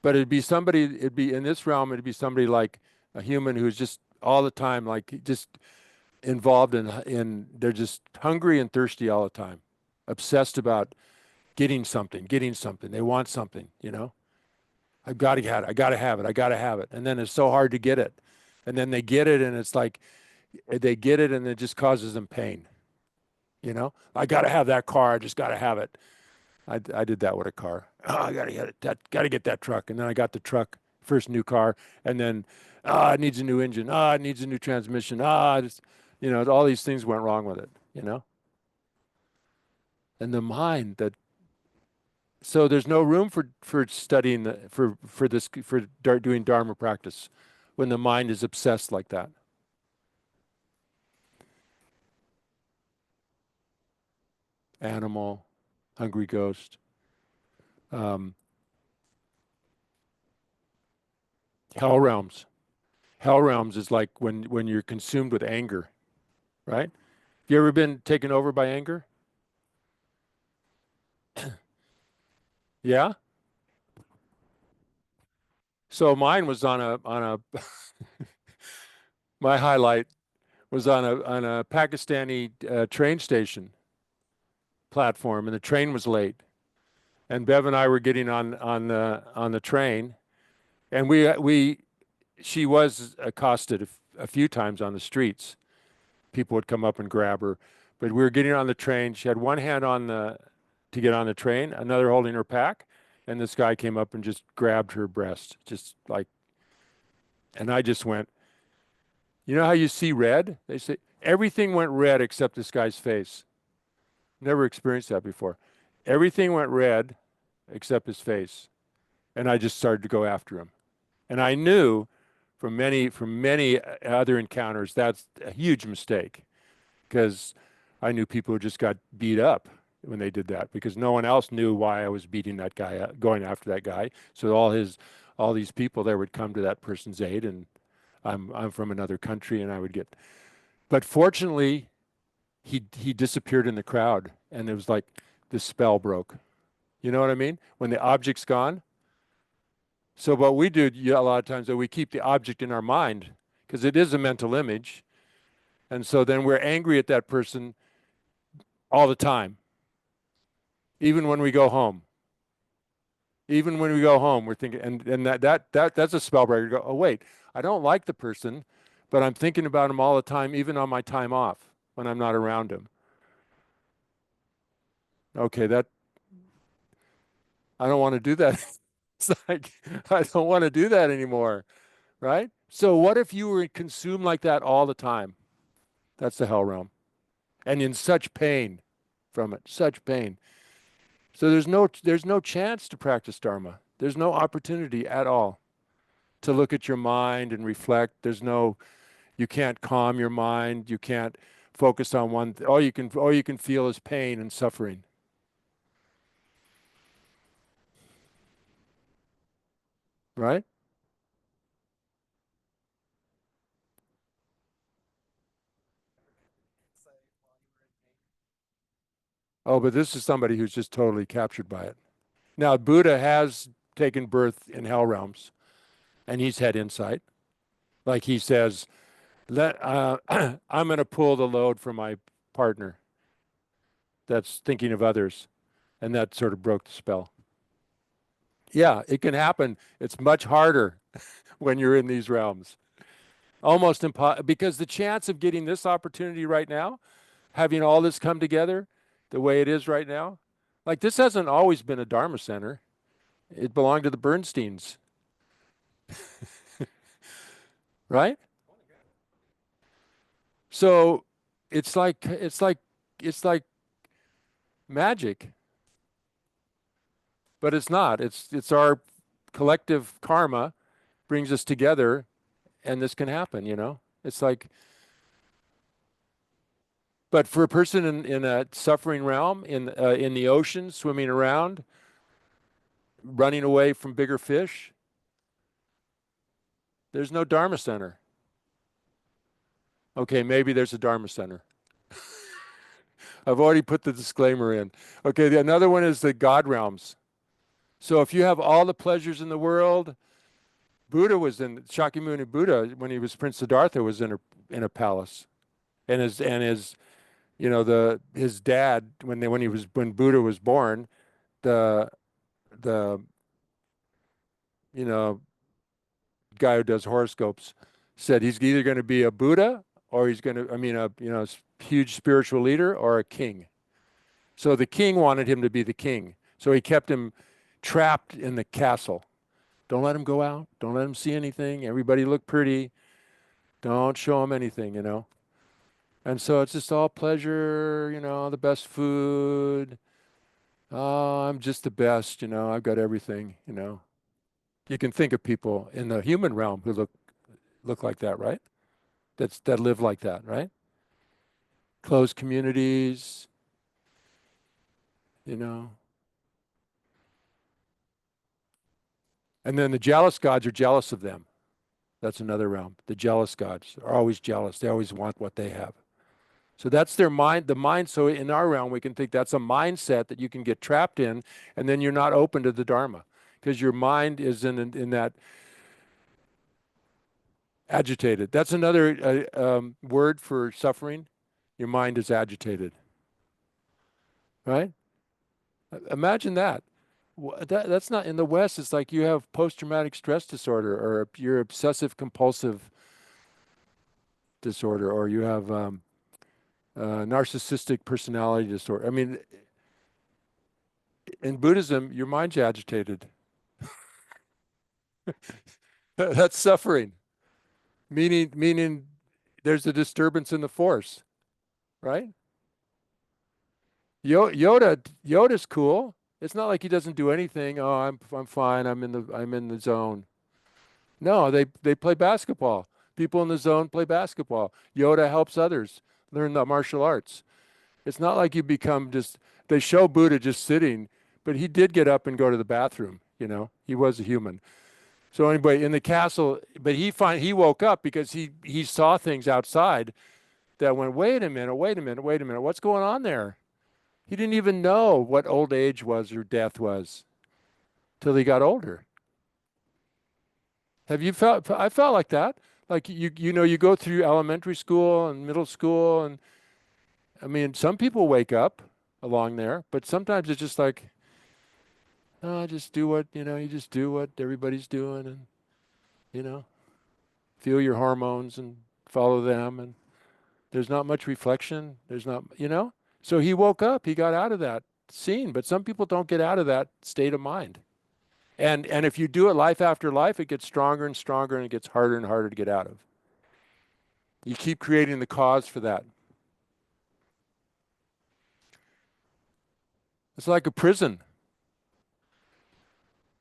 But it'd be somebody, it'd be in this realm, it'd be somebody like a human who's just all the time, like just involved in they're just hungry and thirsty all the time, obsessed about getting something. They want something, you know? I've got to get it. I got to have it. I got to have it. And then it's so hard to get it. And then they get it and it's like they get it and it just causes them pain. You know, I got to have that car. I just got to have it. I did that with a car. Oh, I got to get it. Got to get that truck. And then I got the truck, first new car. And then, it needs a new engine. It needs a new transmission. Just, you know, all these things went wrong with it, you know? And the mind that, so there's no room for studying doing Dharma practice when the mind is obsessed like that. Animal, hungry ghost. Hell realms. Hell realms is like when you're consumed with anger, right? Have you ever been taken over by anger? Yeah? So mine was on a my highlight was on a Pakistani train station platform, and the train was late. And Bev and I were getting on the train, and she was accosted a few times on the streets. People would come up and grab her, but we were getting on the train. She had one hand to get on the train, another holding her pack, and this guy came up and just grabbed her breast, just like, and I just went, you know how you see red? They say everything went red except this guy's face. Never experienced that before. Everything went red except his face. And I just started to go after him. And I knew from many other encounters, that's a huge mistake, because I knew people who just got beat up when they did that, because no one else knew why I was beating that guy up, going after that guy. So all these people there would come to that person's aid, and I'm from another country, and I would get, but fortunately, he disappeared in the crowd, and it was like the spell broke. You know what I mean? When the object's gone. So what we do a lot of times, that we keep the object in our mind, because it is a mental image, and so then we're angry at that person all the time, even when we go home. Even when we go home, we're thinking, and that's a spell breaker. Go, oh wait, I don't like the person, but I'm thinking about him all the time, even on my time off when I'm not around him. Okay, I don't want to do that. It's like, I don't want to do that anymore, right? So what if you were consumed like that all the time? That's the hell realm. And in such pain from it, such pain. So there's no chance to practice Dharma. There's no opportunity at all to look at your mind and reflect. You can't calm your mind. You can't focus on one. All you can feel is pain and suffering. Right? Oh, but this is somebody who's just totally captured by it. Now, Buddha has taken birth in hell realms, and he's had insight. Like he says, I'm going to pull the load for my partner that's thinking of others. And that sort of broke the spell. Yeah, it can happen. It's much harder when you're in these realms. Almost impossible, because the chance of getting this opportunity right now, having all this come together the way it is right now, like this hasn't always been a Dharma center. It belonged to the Bernsteins. Right? So it's like magic. But it's not. It's our collective karma brings us together, and this can happen, you know? It's like, but for a person in a suffering realm, in the ocean, swimming around, running away from bigger fish, there's no Dharma center. Okay, maybe there's a Dharma center. I've already put the disclaimer in. Okay, another one is the God realms. So if you have all the pleasures in the world, Buddha was in Shakyamuni Buddha when he was Prince Siddhartha was in a palace, and his his dad when Buddha was born, the the you know guy who does horoscopes said he's either going to be a Buddha or he's going to a huge spiritual leader or a king. So the king wanted him to be the king, so he kept him trapped in the castle. Don't let him go out. Don't let him see anything. Everybody look pretty. Don't show him anything. And so it's just all pleasure, the best food. Oh, I'm just the best. I've got everything. You can think of people in the human realm who look like that, right? That live like that, right? Closed communities, you know. And then the jealous gods are jealous of them. That's another realm. The jealous gods are always jealous. They always want what they have. So that's their mind, the mind. So in our realm, we can think that's a mindset that you can get trapped in, and then you're not open to the Dharma because your mind is in that agitated. That's another word for suffering. Your mind is agitated, right? Imagine that. That's not in the West. It's like you have post-traumatic stress disorder, or you're obsessive compulsive disorder, or you have narcissistic personality disorder. I mean, in Buddhism, your mind's agitated. That's suffering, meaning there's a disturbance in the force, right? Yoda's cool. It's not like he doesn't do anything. Oh, I'm fine. I'm in the zone. No, they play basketball. People in the zone play basketball. Yoda helps others learn the martial arts. It's not like you become just, they show Buddha just sitting, but he did get up and go to the bathroom. He was a human. So anyway, in the castle, but he woke up because he saw things outside that went, wait a minute, wait a minute, wait a minute, what's going on there? He didn't even know what old age was or death was till he got older. Have you felt? I felt like that. Like you go through elementary school and middle school, and I mean, some people wake up along there, but sometimes it's just like, oh, just do what, you just do what everybody's doing, and you know, feel your hormones and follow them, and there's not much reflection. There's not. So he woke up. He got out of that scene, but some people don't get out of that state of mind. And if you do it life after life, it gets stronger and stronger, and it gets harder and harder to get out of. You keep creating the cause for that. It's like a prison.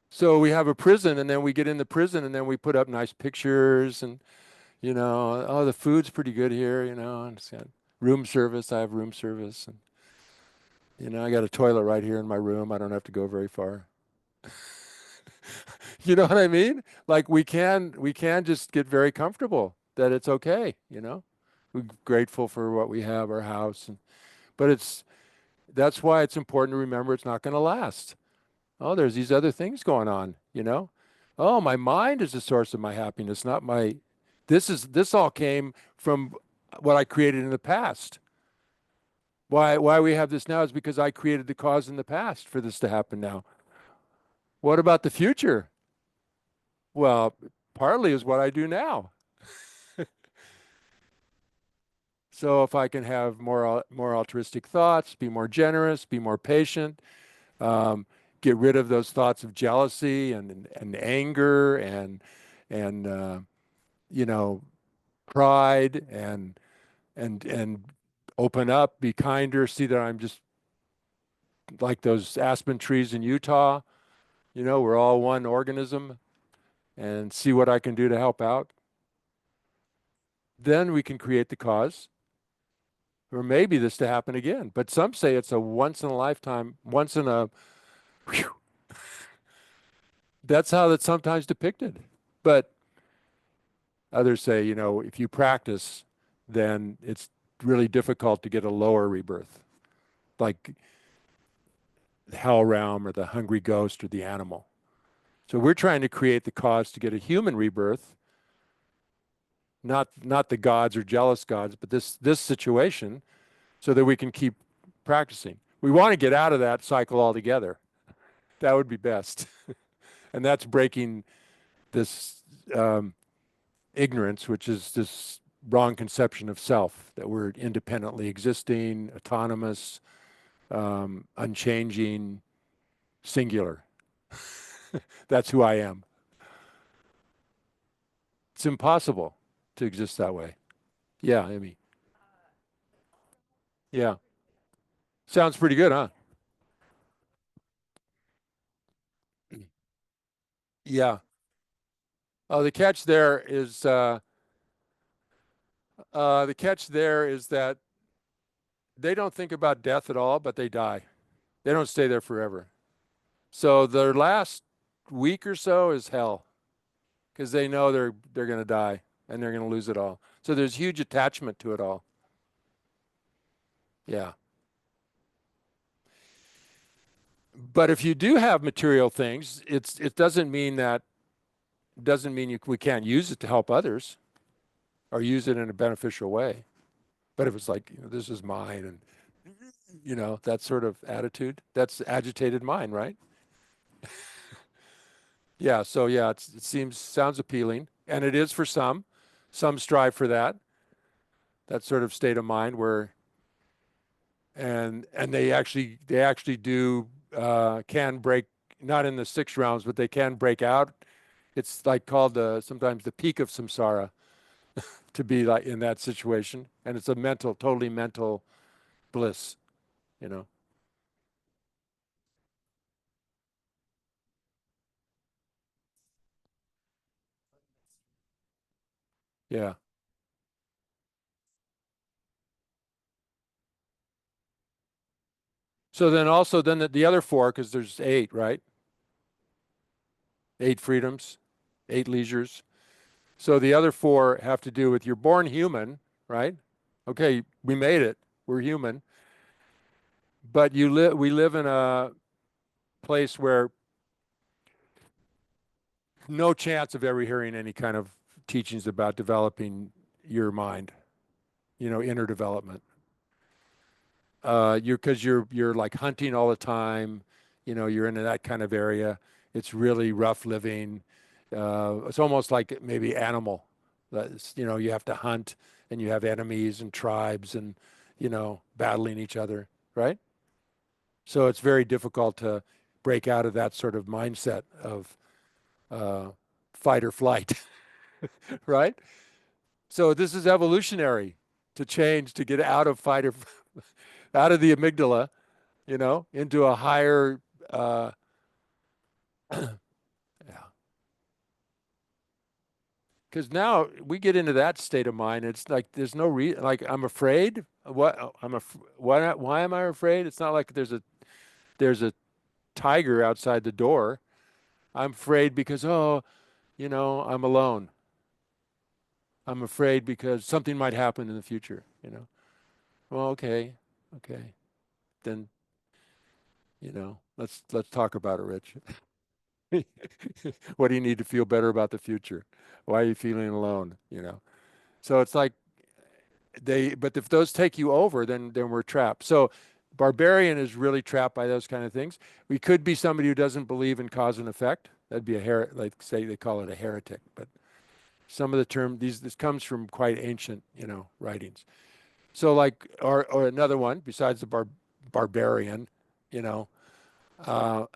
So we have a prison, and then we get in the prison, and then we put up nice pictures, and oh, the food's pretty good here, and it's got room service. I have room service, and I got a toilet right here in my room. I don't have to go very far. You know what I mean? Like we can just get very comfortable that it's okay. We're grateful for what we have, our house, but that's why it's important to remember it's not going to last. Oh, there's these other things going on. Oh, my mind is the source of my happiness, not my. This all came from what I created in the past. Why we have this now is because I created the cause in the past for this to happen now. What about the future? Well, partly is what I do now. So if I can have more altruistic thoughts, be more generous, be more patient, get rid of those thoughts of jealousy and anger and pride and open up, be kinder, see that I'm just like those aspen trees in Utah. We're all one organism, and see what I can do to help out. Then we can create the cause, or maybe this to happen again. But some say it's a once in a lifetime, once in a. Whew. That's how that's sometimes depicted. But others say, if you practice, then it's really difficult to get a lower rebirth. Like hell realm or the hungry ghost or the animal. So we're trying to create the cause to get a human rebirth, not the gods or jealous gods, but this situation, so that we can keep practicing. We want to get out of that cycle altogether. That would be best. And that's breaking this ignorance, which is this wrong conception of self, that we're independently existing, autonomous, unchanging, singular. That's who I am. It's impossible to exist that way. Yeah, Amy. Yeah. Sounds pretty good, huh? Yeah. Oh, the catch there is that they don't think about death at all, but they die. They don't stay there forever. So their last week or so is hell, because they know they're going to die and they're going to lose it all. So there's huge attachment to it all. Yeah. But if you do have material things, it doesn't mean we can't use it to help others or use it in a beneficial way. But if it's like, this is mine, and that sort of attitude, that's agitated mind, right? Yeah. So yeah, sounds appealing, and it is for some. Some strive for that sort of state of mind where, and they actually do can break, not in the six realms, but they can break out. It's like called sometimes the peak of samsara, to be like in that situation, and it's a totally mental bliss, you know. Yeah. So then also then the other four, because there's eight, right? Eight freedoms, eight leisures. So the other four have to do with you're born human, right? Okay, we made it. We're human. But we live in a place where no chance of ever hearing any kind of teachings about developing your mind, inner development. You're like hunting all the time, you're in that kind of area. It's really rough living. It's almost like maybe animal. You have to hunt, and you have enemies and tribes, and battling each other, right? So it's very difficult to break out of that sort of mindset of uh, fight or flight, right? So this is evolutionary, to change, to get out of fight or out of the amygdala, into a higher, uh, yeah. Because now we get into that state of mind. It's like there's no reason. Like I'm afraid. Why am I afraid? It's not like there's a tiger outside the door. I'm afraid because I'm alone. I'm afraid because something might happen in the future. Well, okay, then let's talk about it, Rich. What do you need to feel better about the future? Why are you feeling alone? So it's like but if those take you over, then we're trapped. So barbarian is really trapped by those kind of things. We could be somebody who doesn't believe in cause and effect. That'd be like say they call it a heretic, but some of the this comes from quite ancient, writings. So like, or another one besides the barbarian, you know,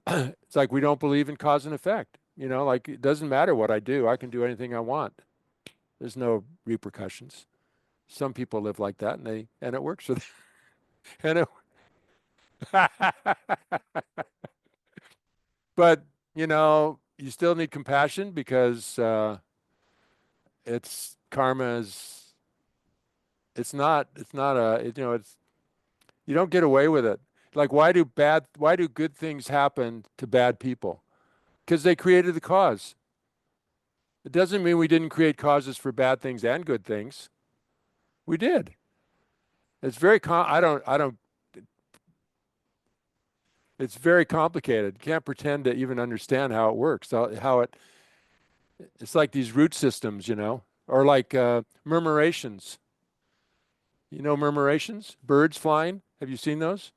it's like we don't believe in cause and effect. Like it doesn't matter what I do. I can do anything I want. There's no repercussions. Some people live like that, and it works for them. And but you still need compassion, because it's karma is it's not a it's you don't get away with it. Like why do good things happen to bad people? Because they created the cause. It doesn't mean we didn't create causes for bad things and good things. We did. It's very I don't It's very complicated. You can't pretend to even understand how it works. It's like these root systems, you know, or like murmurations. You know murmurations? Birds flying? Have you seen those?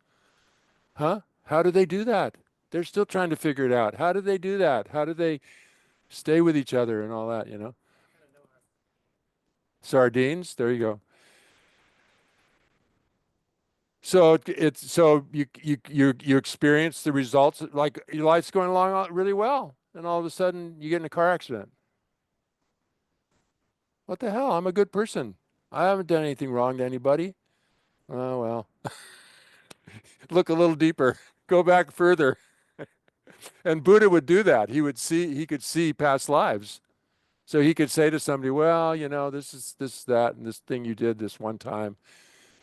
Huh? How do they do that? They're still trying to figure it out. How do they do that? How do they stay with each other and all that, you know? Sardines, there you go. So so you experience the results, like your life's going along really well, and all of a sudden you get in a car accident. What the hell? I'm a good person. I haven't done anything wrong to anybody. Oh well. Look a little deeper. Go back further. And Buddha would do that. He could see past lives. So he could say to somebody, well, you know, that, and this thing you did this one time,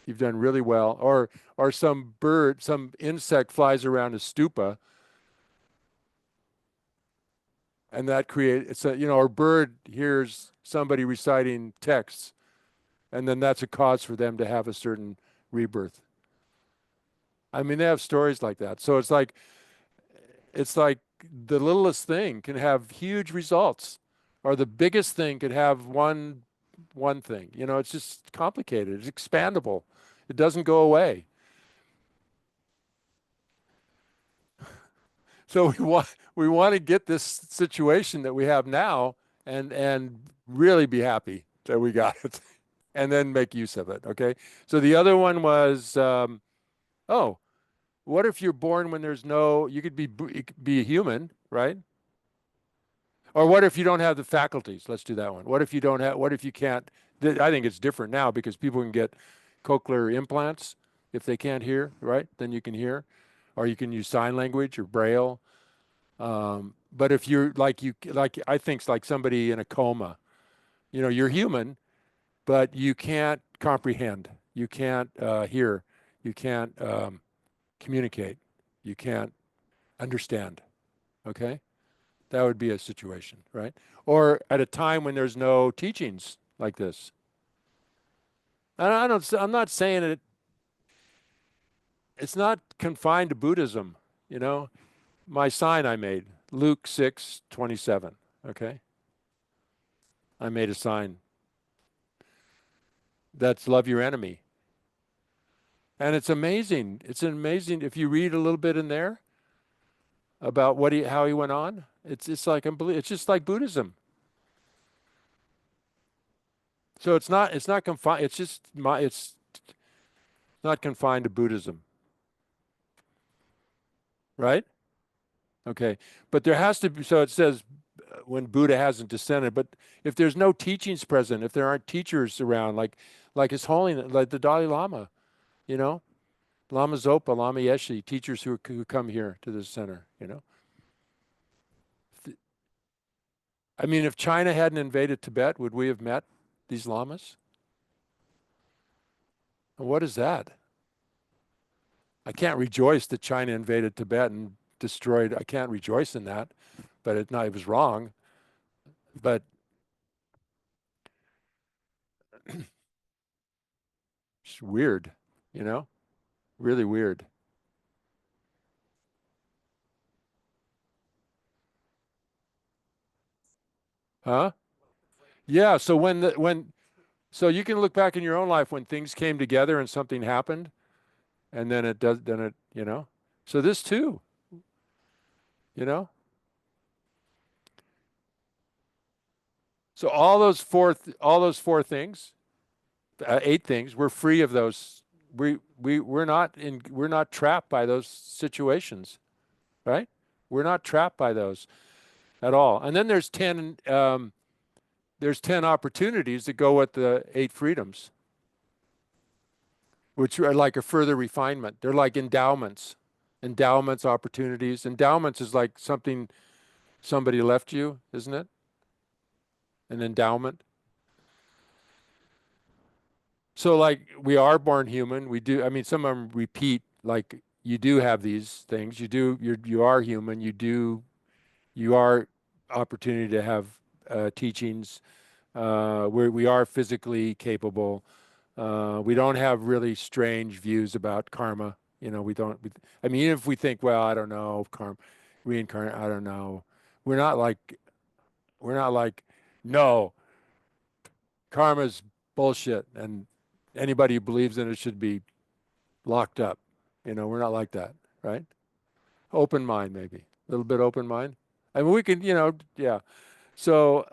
you've done really well. Or some bird, some insect flies around a stupa, and that creates, you know, or bird hears somebody reciting texts, and then that's a cause for them to have a certain rebirth. I mean, they have stories like that. So it's like the littlest thing can have huge results, or the biggest thing could have one thing. You know, it's just complicated. It's expandable. It doesn't go away. So we want to get this situation that we have now and really be happy that we got it, and then make use of it. Okay. So the other one was, oh, what if you're born when there's no? You could be a human, right? Or what if you don't have the faculties? Let's do that one. What if you don't have? What if you can't? I think it's different now because people can get cochlear implants if they can't hear, right? Then you can hear, or you can use sign language or braille. But if you're like I think it's like somebody in a coma, you know, you're human, but you can't comprehend, you can't hear, you can't communicate, you can't understand. Okay, that would be a situation, right? Or at a time when there's no teachings like this. And I'm not saying it. It's not confined to Buddhism, you know. My sign I made, Luke 6:27. Okay. I made a sign. That's love your enemy. And it's amazing. It's amazing if you read a little bit in there about how he went on. It's like unbelievable. It's just like Buddhism. So it's not confined. It's not confined to Buddhism, right? Okay. But there has to be. So it says when Buddha hasn't descended. But if there's no teachings present, if there aren't teachers around, like His Holiness, like the Dalai Lama, you know, Lama Zopa, Lama Yeshe, teachers who come here to this center, you know. I mean, if China hadn't invaded Tibet, would we have met these lamas? And what is that? I can't rejoice that China invaded Tibet and destroyed. I can't rejoice in that, but it was wrong. But it's weird, you know, really weird. Huh? Yeah. So so you can look back in your own life when things came together and something happened, and then it, you know. So this too, you know. So all those four things, eight things, we're free of those. We're not trapped by those situations, right? We're not trapped by those at all. And then there's 10 opportunities that go with the eight freedoms, which are like a further refinement. They're like endowments, opportunities. Endowments is like something somebody left you, isn't it? An endowment. So like we are born human. We do. I mean, some of them repeat. Like you do have these things. You are human. You are opportunity to have teachings. We are physically capable. We don't have really strange views about karma. You know, we don't. I mean, even if we think, well, I don't know, reincarnate, I don't know. We're not like no, karma's bullshit, and anybody who believes in it should be locked up. You know, we're not like that, right? Open mind, maybe a little bit open mind. I mean, we can, you know, yeah. So,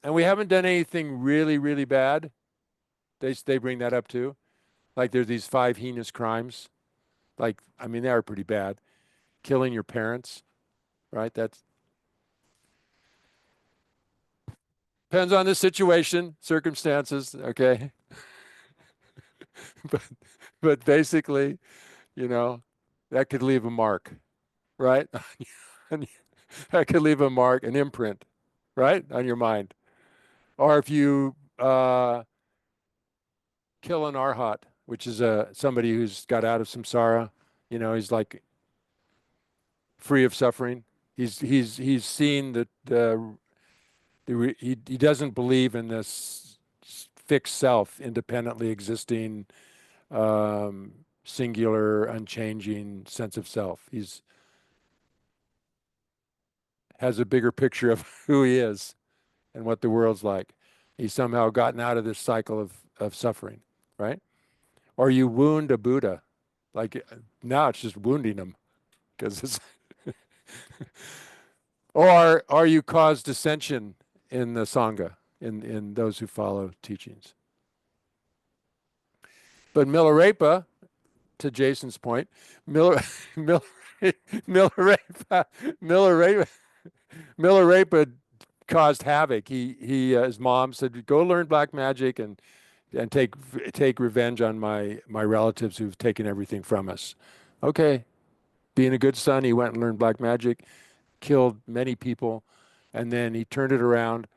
and we haven't done anything really, really bad. They bring that up too. Like there's these 5 heinous crimes. Like, I mean, they are pretty bad. Killing your parents, right? That's depends on the situation, circumstances, okay? but but basically, you know, that could leave a mark, right? That could leave a mark, an imprint, right, on your mind. Or if you kill an arhat, which is somebody who's got out of samsara, you know, he's like free of suffering. He's seen that he doesn't believe in this fixed self, independently existing, singular, unchanging sense of self. He's has a bigger picture of who he is and what the world's like. He's somehow gotten out of this cycle of suffering, right? Or you wound a Buddha, like now it's just wounding him because it's or you cause dissension in the sangha, in those who follow teachings. But Milarepa, to Jason's point, Miller, Miller, Milarepa, Milarepa, Milarepa caused havoc. His mom said, "Go learn black magic and take revenge on my relatives who've taken everything from us." Okay, being a good son, he went and learned black magic, killed many people, and then he turned it around,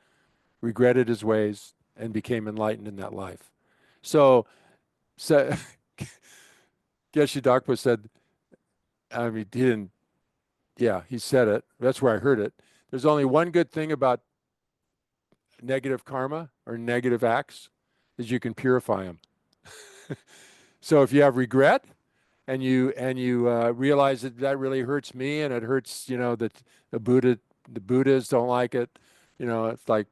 regretted his ways, and became enlightened in that life. So Geshe Dakpa said, I mean, he didn't, yeah, he said it. That's where I heard it. There's only one good thing about negative karma or negative acts is you can purify them. So if you have regret and you realize that really hurts me and it hurts, you know, that the Buddhists don't like it, you know, it's like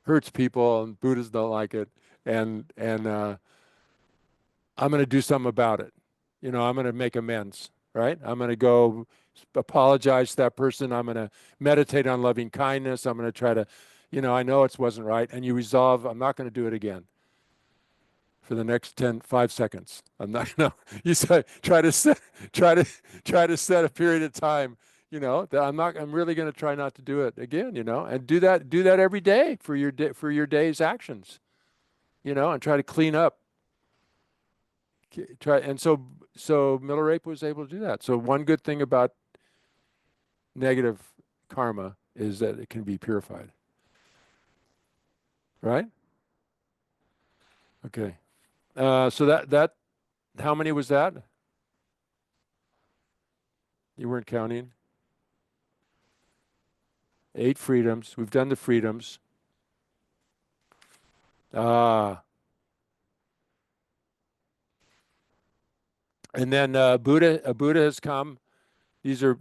hurts people and Buddhists don't like it, and I'm going to do something about it. You know, I'm going to make amends, right? I'm going to go apologize to that person. I'm going to meditate on loving kindness. I'm going to try to, you know, I know it wasn't right. And you resolve, I'm not going to do it again for the next 5 seconds. I'm not, no, you say, try to set a period of time, you know, that I'm really going to try not to do it again, you know, and do that every day for your day's actions, you know, and try to clean up. And so Milarepa was able to do that. So one good thing about negative karma is that it can be purified. Right? Okay. So that how many was that? You weren't counting? 8 freedoms. We've done the freedoms. And then Buddha has come. These are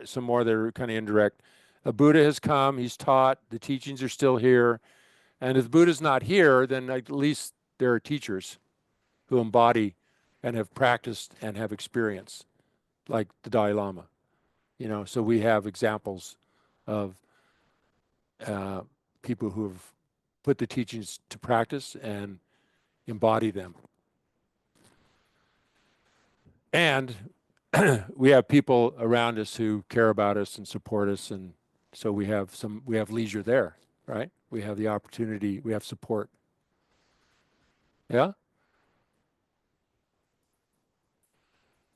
some more that are kind of indirect. A Buddha has come. He's taught. The teachings are still here. And if Buddha's not here, then at least there are teachers who embody and have practiced and have experience, like the Dalai Lama. You know, so we have examples of people who have put the teachings to practice and embody them. And we have people around us who care about us and support us, and so we have leisure there, right? We have the opportunity, we have support. Yeah?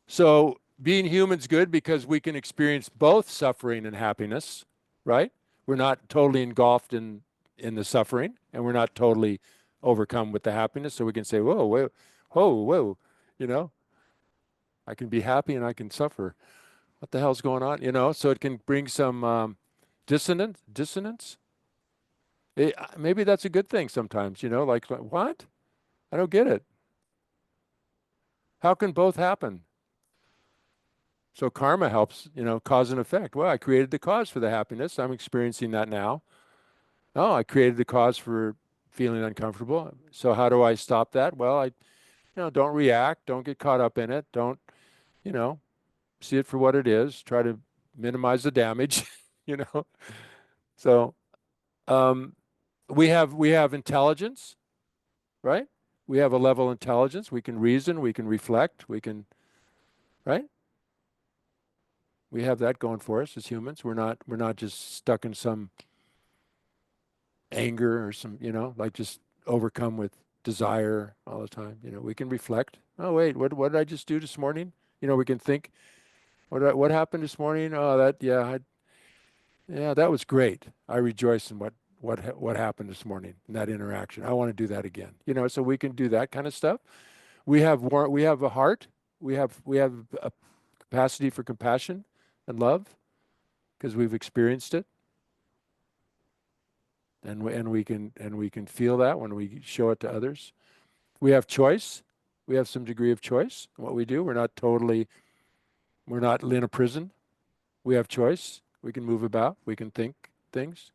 So being human's good because we can experience both suffering and happiness, right? We're not totally engulfed in the suffering, and we're not totally overcome with the happiness. So we can say, whoa, whoa, whoa, whoa, you know, I can be happy and I can suffer. What the hell's going on? You know, so it can bring some dissonance. Maybe that's a good thing sometimes, you know, like what? I don't get it. How can both happen? So karma helps, cause and effect. Well, I created the cause for the happiness. I'm experiencing that now. Oh, I created the cause for feeling uncomfortable. So how do I stop that? Well, don't react. Don't get caught up in it. Don't, you know, see it for what it is. Try to minimize the damage, you know. So um, we have intelligence, right? We have a level of intelligence. We can reason. We can reflect. Right? We have that going for us as humans. We're not just stuck in some anger or some, like just overcome with desire all the time. We can reflect. Oh wait, what did I just do this morning? We can think. What happened this morning? Oh, yeah, that was great. I rejoice in what happened this morning in that interaction. I want to do that again. So we can do that kind of stuff. We have a heart. We have a capacity for compassion and love because we've experienced it, and we can feel that when we show it to others. We have choice. We have some degree of choice in what we do. We're not in a prison. We have choice. We can move about. We can think things,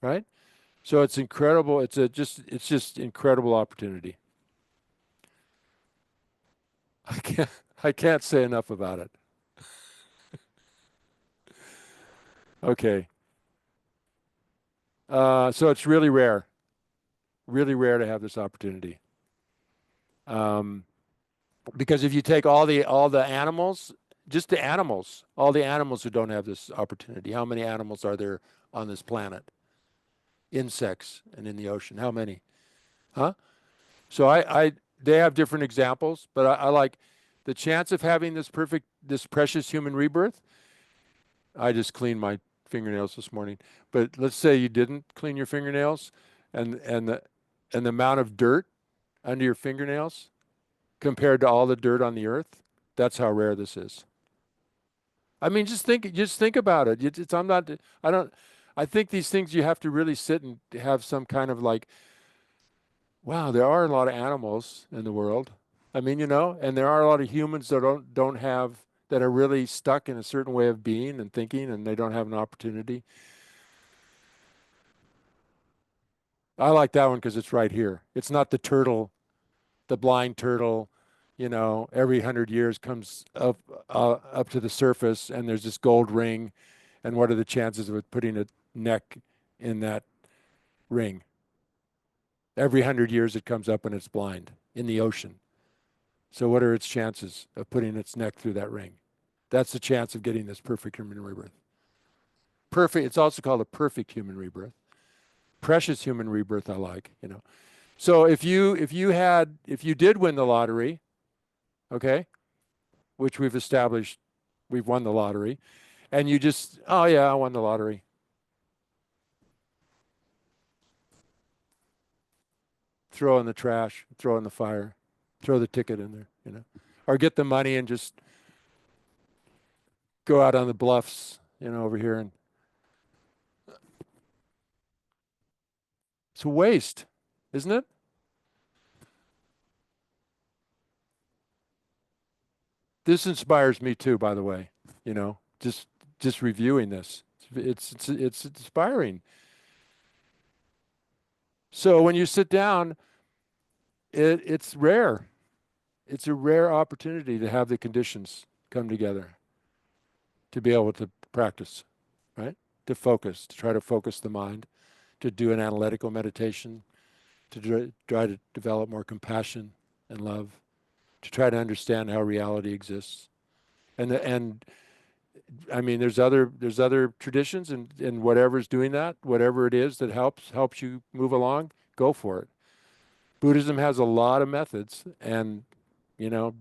right? So it's incredible. It's just incredible opportunity. I can't I can't say enough about it. Okay. So it's really rare to have this opportunity. Um, because if you take all the animals, just the animals, all the animals who don't have this opportunity, how many animals are there on this planet? Insects and in the ocean, how many? Huh? So they have different examples, but I like the chance of having this precious human rebirth. I just cleaned my fingernails this morning, but let's say you didn't clean your fingernails, and the amount of dirt under your fingernails compared to all the dirt on the earth, that's how rare this is. I mean, just think about it. I'm not, I don't, I think these things you have to really sit and have some kind of like, wow, there are a lot of animals in the world. I mean, and there are a lot of humans that don't have, that are really stuck in a certain way of being and thinking, and they don't have an opportunity. I like that one because it's right here. It's not the turtle, the blind turtle, every 100 years comes up to the surface, and there's this gold ring, and what are the chances of it putting a neck in that ring? Every 100 years it comes up and it's blind in the ocean. So what are its chances of putting its neck through that ring? That's the chance of getting this perfect human rebirth. Perfect. It's also called a perfect human rebirth. Precious human rebirth. I like. So if you did win the lottery, okay, which we've established, we've won the lottery, and you just, oh yeah, I won the lottery. Throw in the trash, throw in the fire, throw the ticket in there, or get the money and just go out on the bluffs, over here, and it's a waste, isn't it? This inspires me too, by the way, just reviewing this. It's inspiring. So when you sit down, it's rare. It's a rare opportunity to have the conditions come together to be able to practice, right? To focus, to try to focus the mind, to do an analytical meditation, to try to develop more compassion and love, to try to understand how reality exists. And I mean, there's other traditions, and whatever's doing that, whatever it is that helps you move along, go for it. Buddhism has a lot of methods, and you know,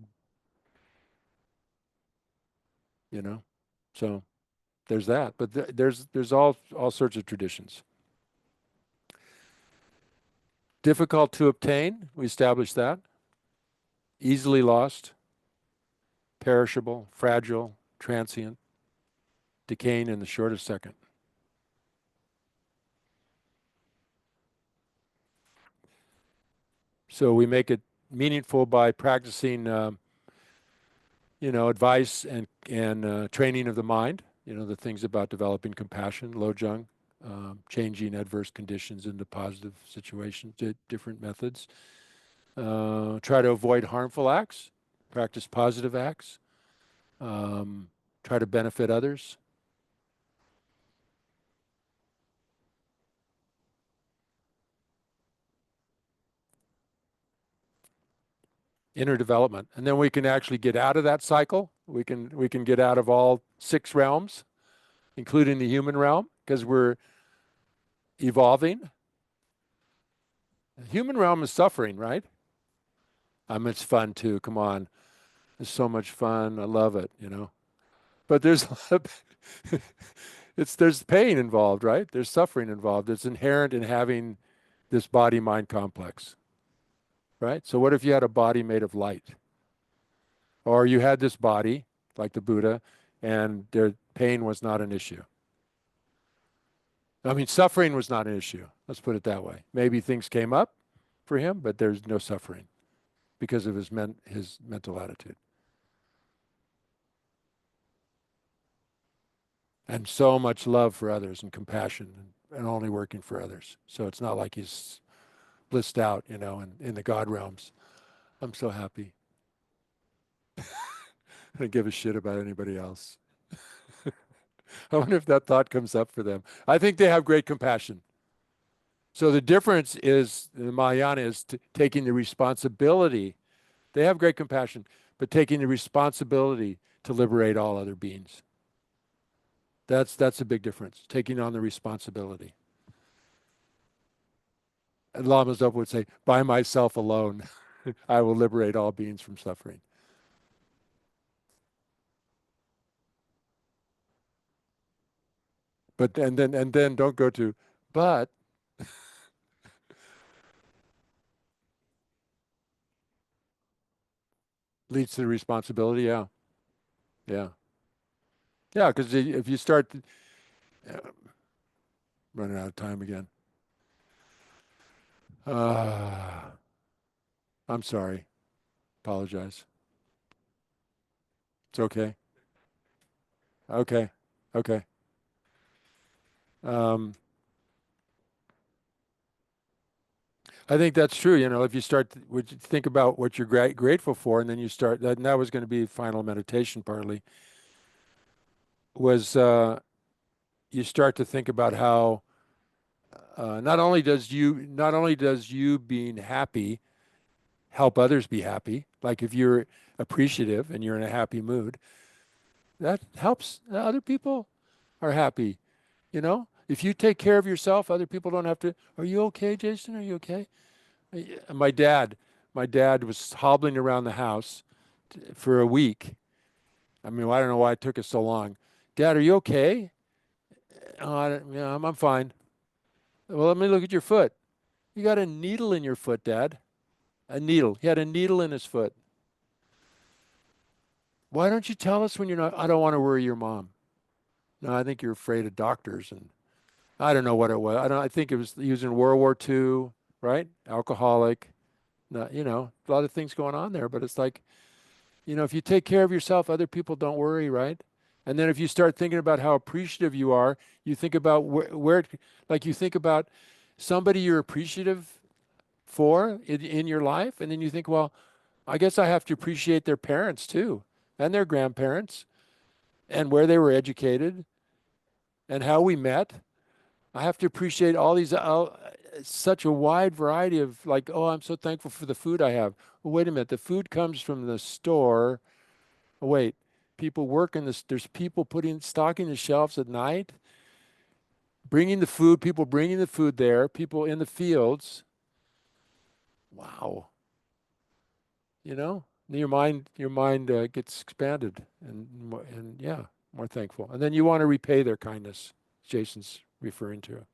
you know, so there's that. But there's all sorts of traditions. Difficult to obtain, we established that. Easily lost, perishable, fragile, transient, decaying in the shortest second. So we make it meaningful by practicing, advice and training of the mind. The things about developing compassion, lojong, changing adverse conditions into positive situations, different methods. Try to avoid harmful acts, practice positive acts, try to benefit others. Inner development. And then we can actually get out of that cycle. We can get out of all 6 realms, including the human realm, because we're evolving. The human realm is suffering, right? It's fun too. Come on. It's so much fun. I love it, But there's there's pain involved, right? There's suffering involved. It's inherent in having this body-mind complex, right? So what if you had a body made of light? Or you had this body, like the Buddha, and their pain was not an issue. Suffering was not an issue. Let's put it that way. Maybe things came up for him, but there's no suffering because of his mental attitude. And so much love for others and compassion and only working for others. So it's not like he's blissed out, in the God realms. I'm so happy. I don't give a shit about anybody else. I wonder if that thought comes up for them. I think they have great compassion. So the difference is, the Mahayana is taking the responsibility. They have great compassion, but taking the responsibility to liberate all other beings. That's a big difference, taking on the responsibility. And Lama Zopa would say, by myself alone, I will liberate all beings from suffering. But and then don't go to, but leads to the responsibility. Yeah. Yeah. Yeah, because if you start running out of time again. I'm sorry. Apologize. It's okay. Okay. Okay. I think that's true. If you start, would you think about what you're grateful for, and then you start, and that was going to be final meditation partly, was you start to think about how not only does you being happy help others be happy, like if you're appreciative and you're in a happy mood, that helps other people are happy. If you take care of yourself, other people don't have to. Are you okay, Jason? Are you okay? My dad was hobbling around the house for a week. I don't know why it took us so long. Dad, are you okay? Yeah, I'm fine. Well, let me look at your foot. You got a needle in your foot, Dad. A needle. He had a needle in his foot. Why don't you tell us when you're not? I don't want to worry your mom. No, I think you're afraid of doctors, and I don't know what it was. I think he was in World War II, right? Alcoholic. No, a lot of things going on there, but it's like, if you take care of yourself, other people don't worry, right? And then if you start thinking about how appreciative you are, you think about like you think about somebody you're appreciative for in your life, and then you think, well, I guess I have to appreciate their parents too, and their grandparents, and where they were educated, and how we met. I have to appreciate all these, such a wide variety of, like, oh, I'm so thankful for the food I have. Well, wait a minute, the food comes from the store. Oh, wait, people work in this, there's people stocking the shelves at night, people bringing the food there, people in the fields. Wow. Your mind gets expanded and yeah, more thankful. And then you want to repay their kindness, Jason's referring to.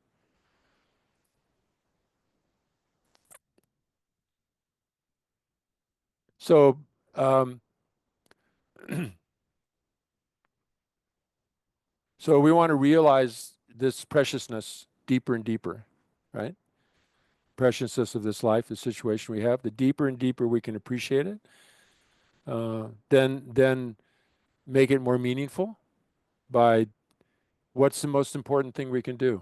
So, so we want to realize this preciousness deeper and deeper, right? preciousness of this life, the situation we have, the deeper and deeper we can appreciate it, then make it more meaningful by what's the most important thing we can do?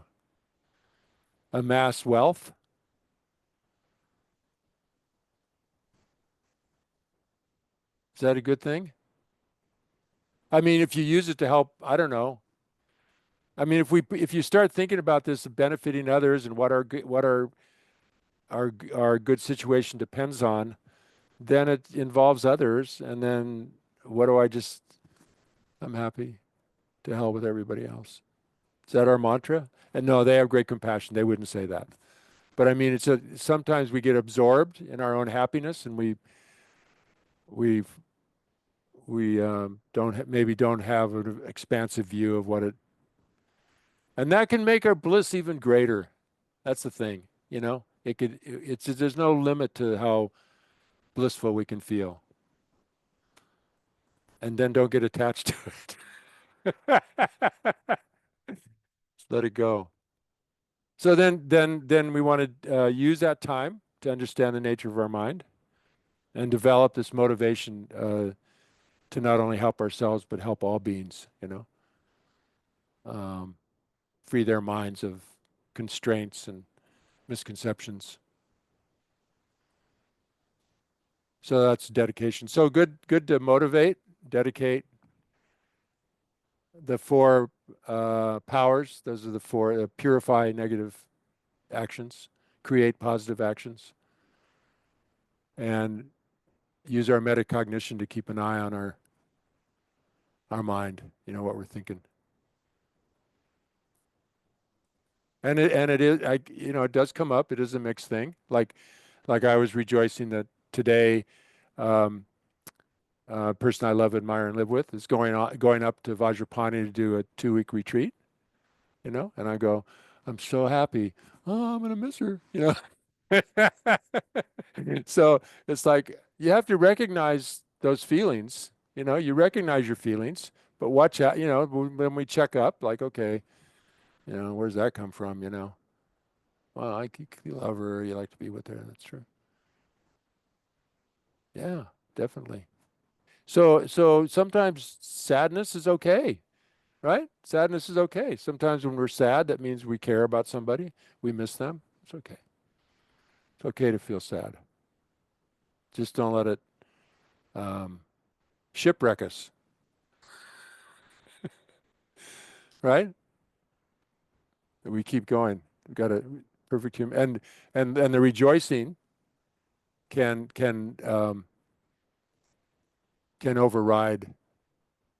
Amass wealth? Is that a good thing? I mean, if you use it to help, I don't know. I mean, if you start thinking about this benefiting others and what our good situation depends on, then it involves others, and then what do I just? I'm happy. To hell with everybody else. Is that our mantra? And no, they have great compassion. They wouldn't say that. But I mean, sometimes we get absorbed in our own happiness, and we maybe don't have an expansive view of what it, and that can make our bliss even greater. That's the thing, you know. There's no limit to how blissful we can feel, and then don't get attached to it. Just let it go. So then we want to use that time to understand the nature of our mind and develop this motivation to not only help ourselves but help all beings. Free their minds of constraints and misconceptions. So that's dedication. So good to motivate, dedicate. The four powers. Those are the four: purify negative actions, create positive actions, and use our metacognition to keep an eye on our mind, what we're thinking. And it is, it does come up. It is a mixed thing. Like I was rejoicing that today, a person I love, admire, and live with is going up to Vajrapani to do a 2-week retreat, and I go, I'm so happy. Oh, I'm gonna miss her, So it's like you have to recognize those feelings. You recognize your feelings, but watch out. When we check up, like, okay, where's that come from? Well, you love her, you like to be with her. That's true. Yeah, definitely. So sometimes sadness is okay, right? Sadness is okay. Sometimes when we're sad, that means we care about somebody, we miss them. It's okay. It's okay to feel sad. Just don't let it shipwreck us, right? We keep going. We've got a perfect human, and the rejoicing can override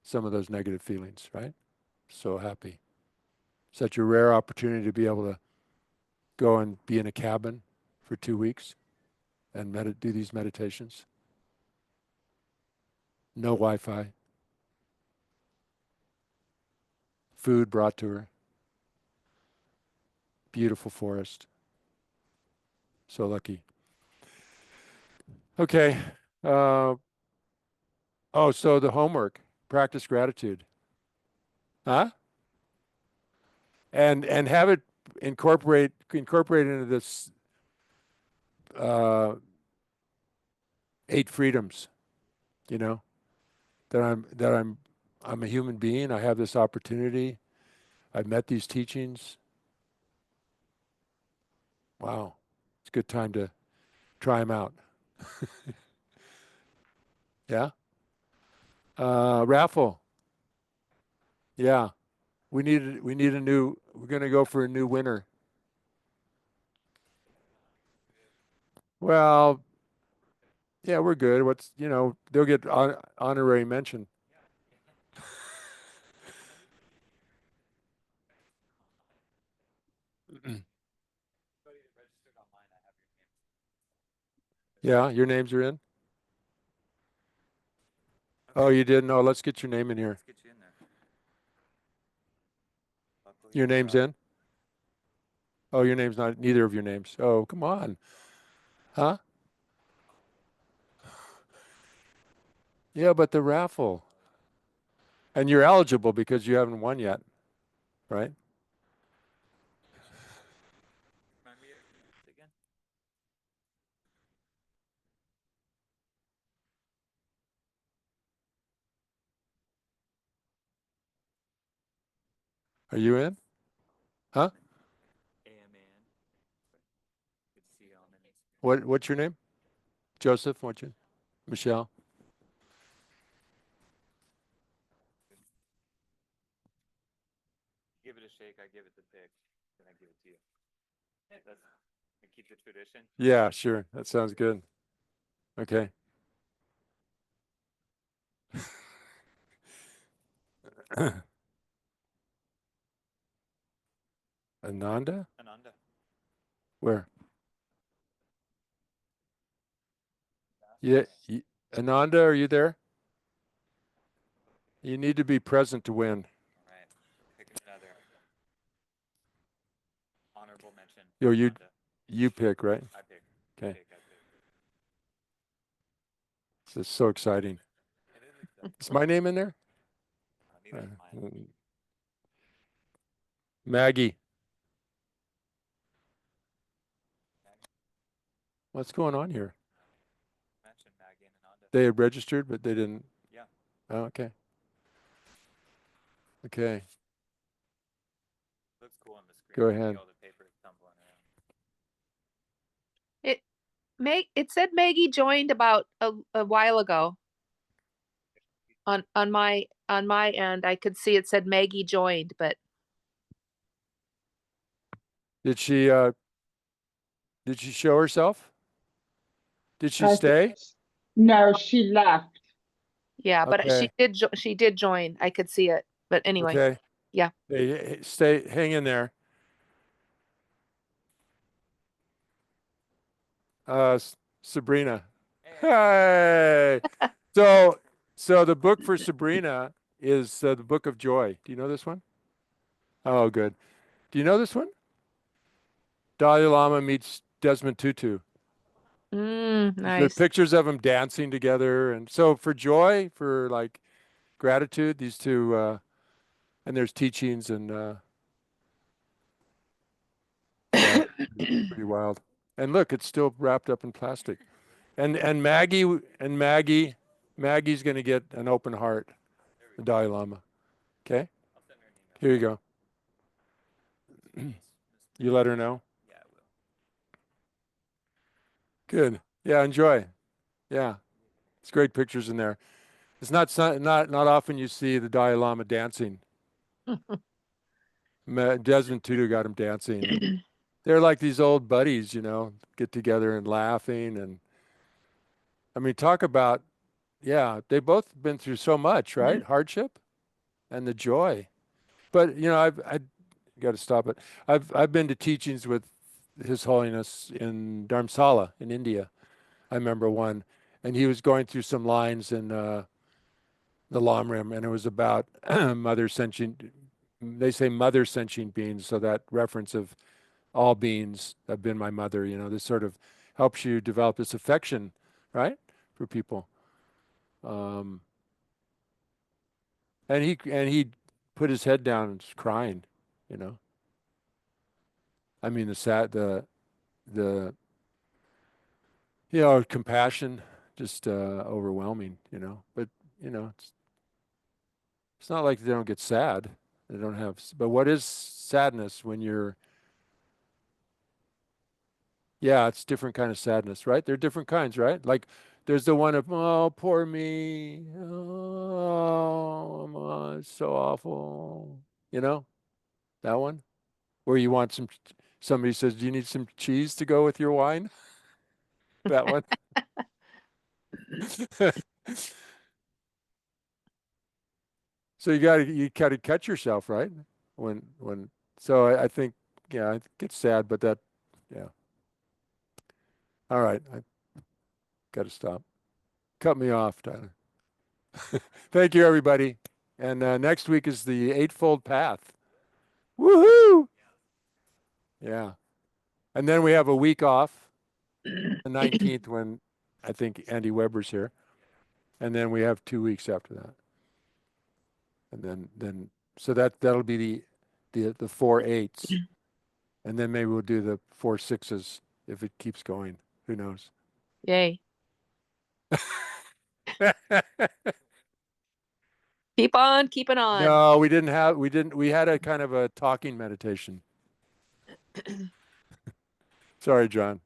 some of those negative feelings, right? So happy. Such a rare opportunity to be able to go and be in a cabin for 2 weeks and do these meditations. No Wi-Fi. Food brought to her. Beautiful forest. So lucky. Okay. So the homework, practice gratitude. Huh? And have it incorporate into this 8 freedoms, that I'm a human being. I have this opportunity. I've met these teachings. Wow. It's a good time to try them out. Yeah. Raffle. Yeah. We're going to go for a new winner. Well, yeah, we're good. They'll get honorary mention. Yeah, your names are in? Oh, you didn't? No, let's get your name in here. Let's get you in there. Your name's in? Oh, your name's not, neither of your names. Oh, come on. Huh? Yeah, but the raffle. And you're eligible because you haven't won yet, right? Remind me again? Are you in? Huh? AMAN. Good to see you on the What's your name? Joseph, what's your Michelle? Give it a shake, I give it the pick, then I give it to you. That's we keep the tradition. Yeah, sure. That sounds good. Okay. Ananda? Ananda. Where? Yeah, Ananda, are you there? You need to be present to win. All right. Pick another honorable mention. Yo, Ananda. you pick, right? I pick. Okay. I pick. This is so exciting. It is exciting. Is my name in there? Neither is mine. Maggie. What's going on here? Mention Maggie and Ananda. They had registered, but they didn't. Yeah. Oh, okay. Okay. Looks cool on the screen. Go You see ahead. all the papers tumbling around. It said Maggie joined about a while ago. On my end, I could see it said Maggie joined, but Did she show herself? Did she I stay? think no, she left. yeah, but Okay. she did join. I could see it. But anyway, Okay. yeah. Hey, hang in there. Sabrina. Hey. So the book for Sabrina is the Book of Joy. Do you know this one? Oh, good. Do you know this one? Dalai Lama meets Desmond Tutu. The Nice. pictures of them dancing together, and so for joy, for like gratitude, these two, and there's teachings and yeah, pretty wild. And look, it's still wrapped up in plastic. And Maggie's going to get an open heart, the Dalai Lama. Okay, I'll send her an email. here you go. You let her know. Yeah, I will. Good. Yeah, enjoy. Yeah, it's great pictures in there. It's not often you see the Dalai Lama dancing. Desmond Tutu got him dancing. And they're like these old buddies, get together and laughing. And I mean, talk about, yeah, they both been through so much, right? Hardship and the joy. But I got to stop it. I've been to teachings with His Holiness in Dharamsala in India. I remember one, and he was going through some lines in the Lamrim, and it was about mother sentient. They say mother sentient beings, so that reference of all beings have been my mother. This sort of helps you develop this affection, right, for people. And he put his head down and was crying. I mean, the compassion just overwhelming. But it's not like they don't get sad. They don't have. But what is sadness when you're? Yeah, it's different kind of sadness, right? There are different kinds, right? Like there's the one of, oh, poor me. Oh, it's so awful. That one where you want somebody says, do you need some cheese to go with your wine? That one. So you gotta catch yourself, right? So I think, yeah, it gets sad, but yeah. All right, I gotta stop. Cut me off, Tyler. Thank you, everybody. And next week is the Eightfold Path. Woohoo! Yeah. And then we have a week off, the 19th, when I think Andy Weber's here. And then we have 2 weeks after that. And then so that'll be the 4 8s. And then maybe we'll do the 4 6s if it keeps going. Who knows? Yay. Keep on keeping on. No, we had a kind of a talking meditation. Sorry, John.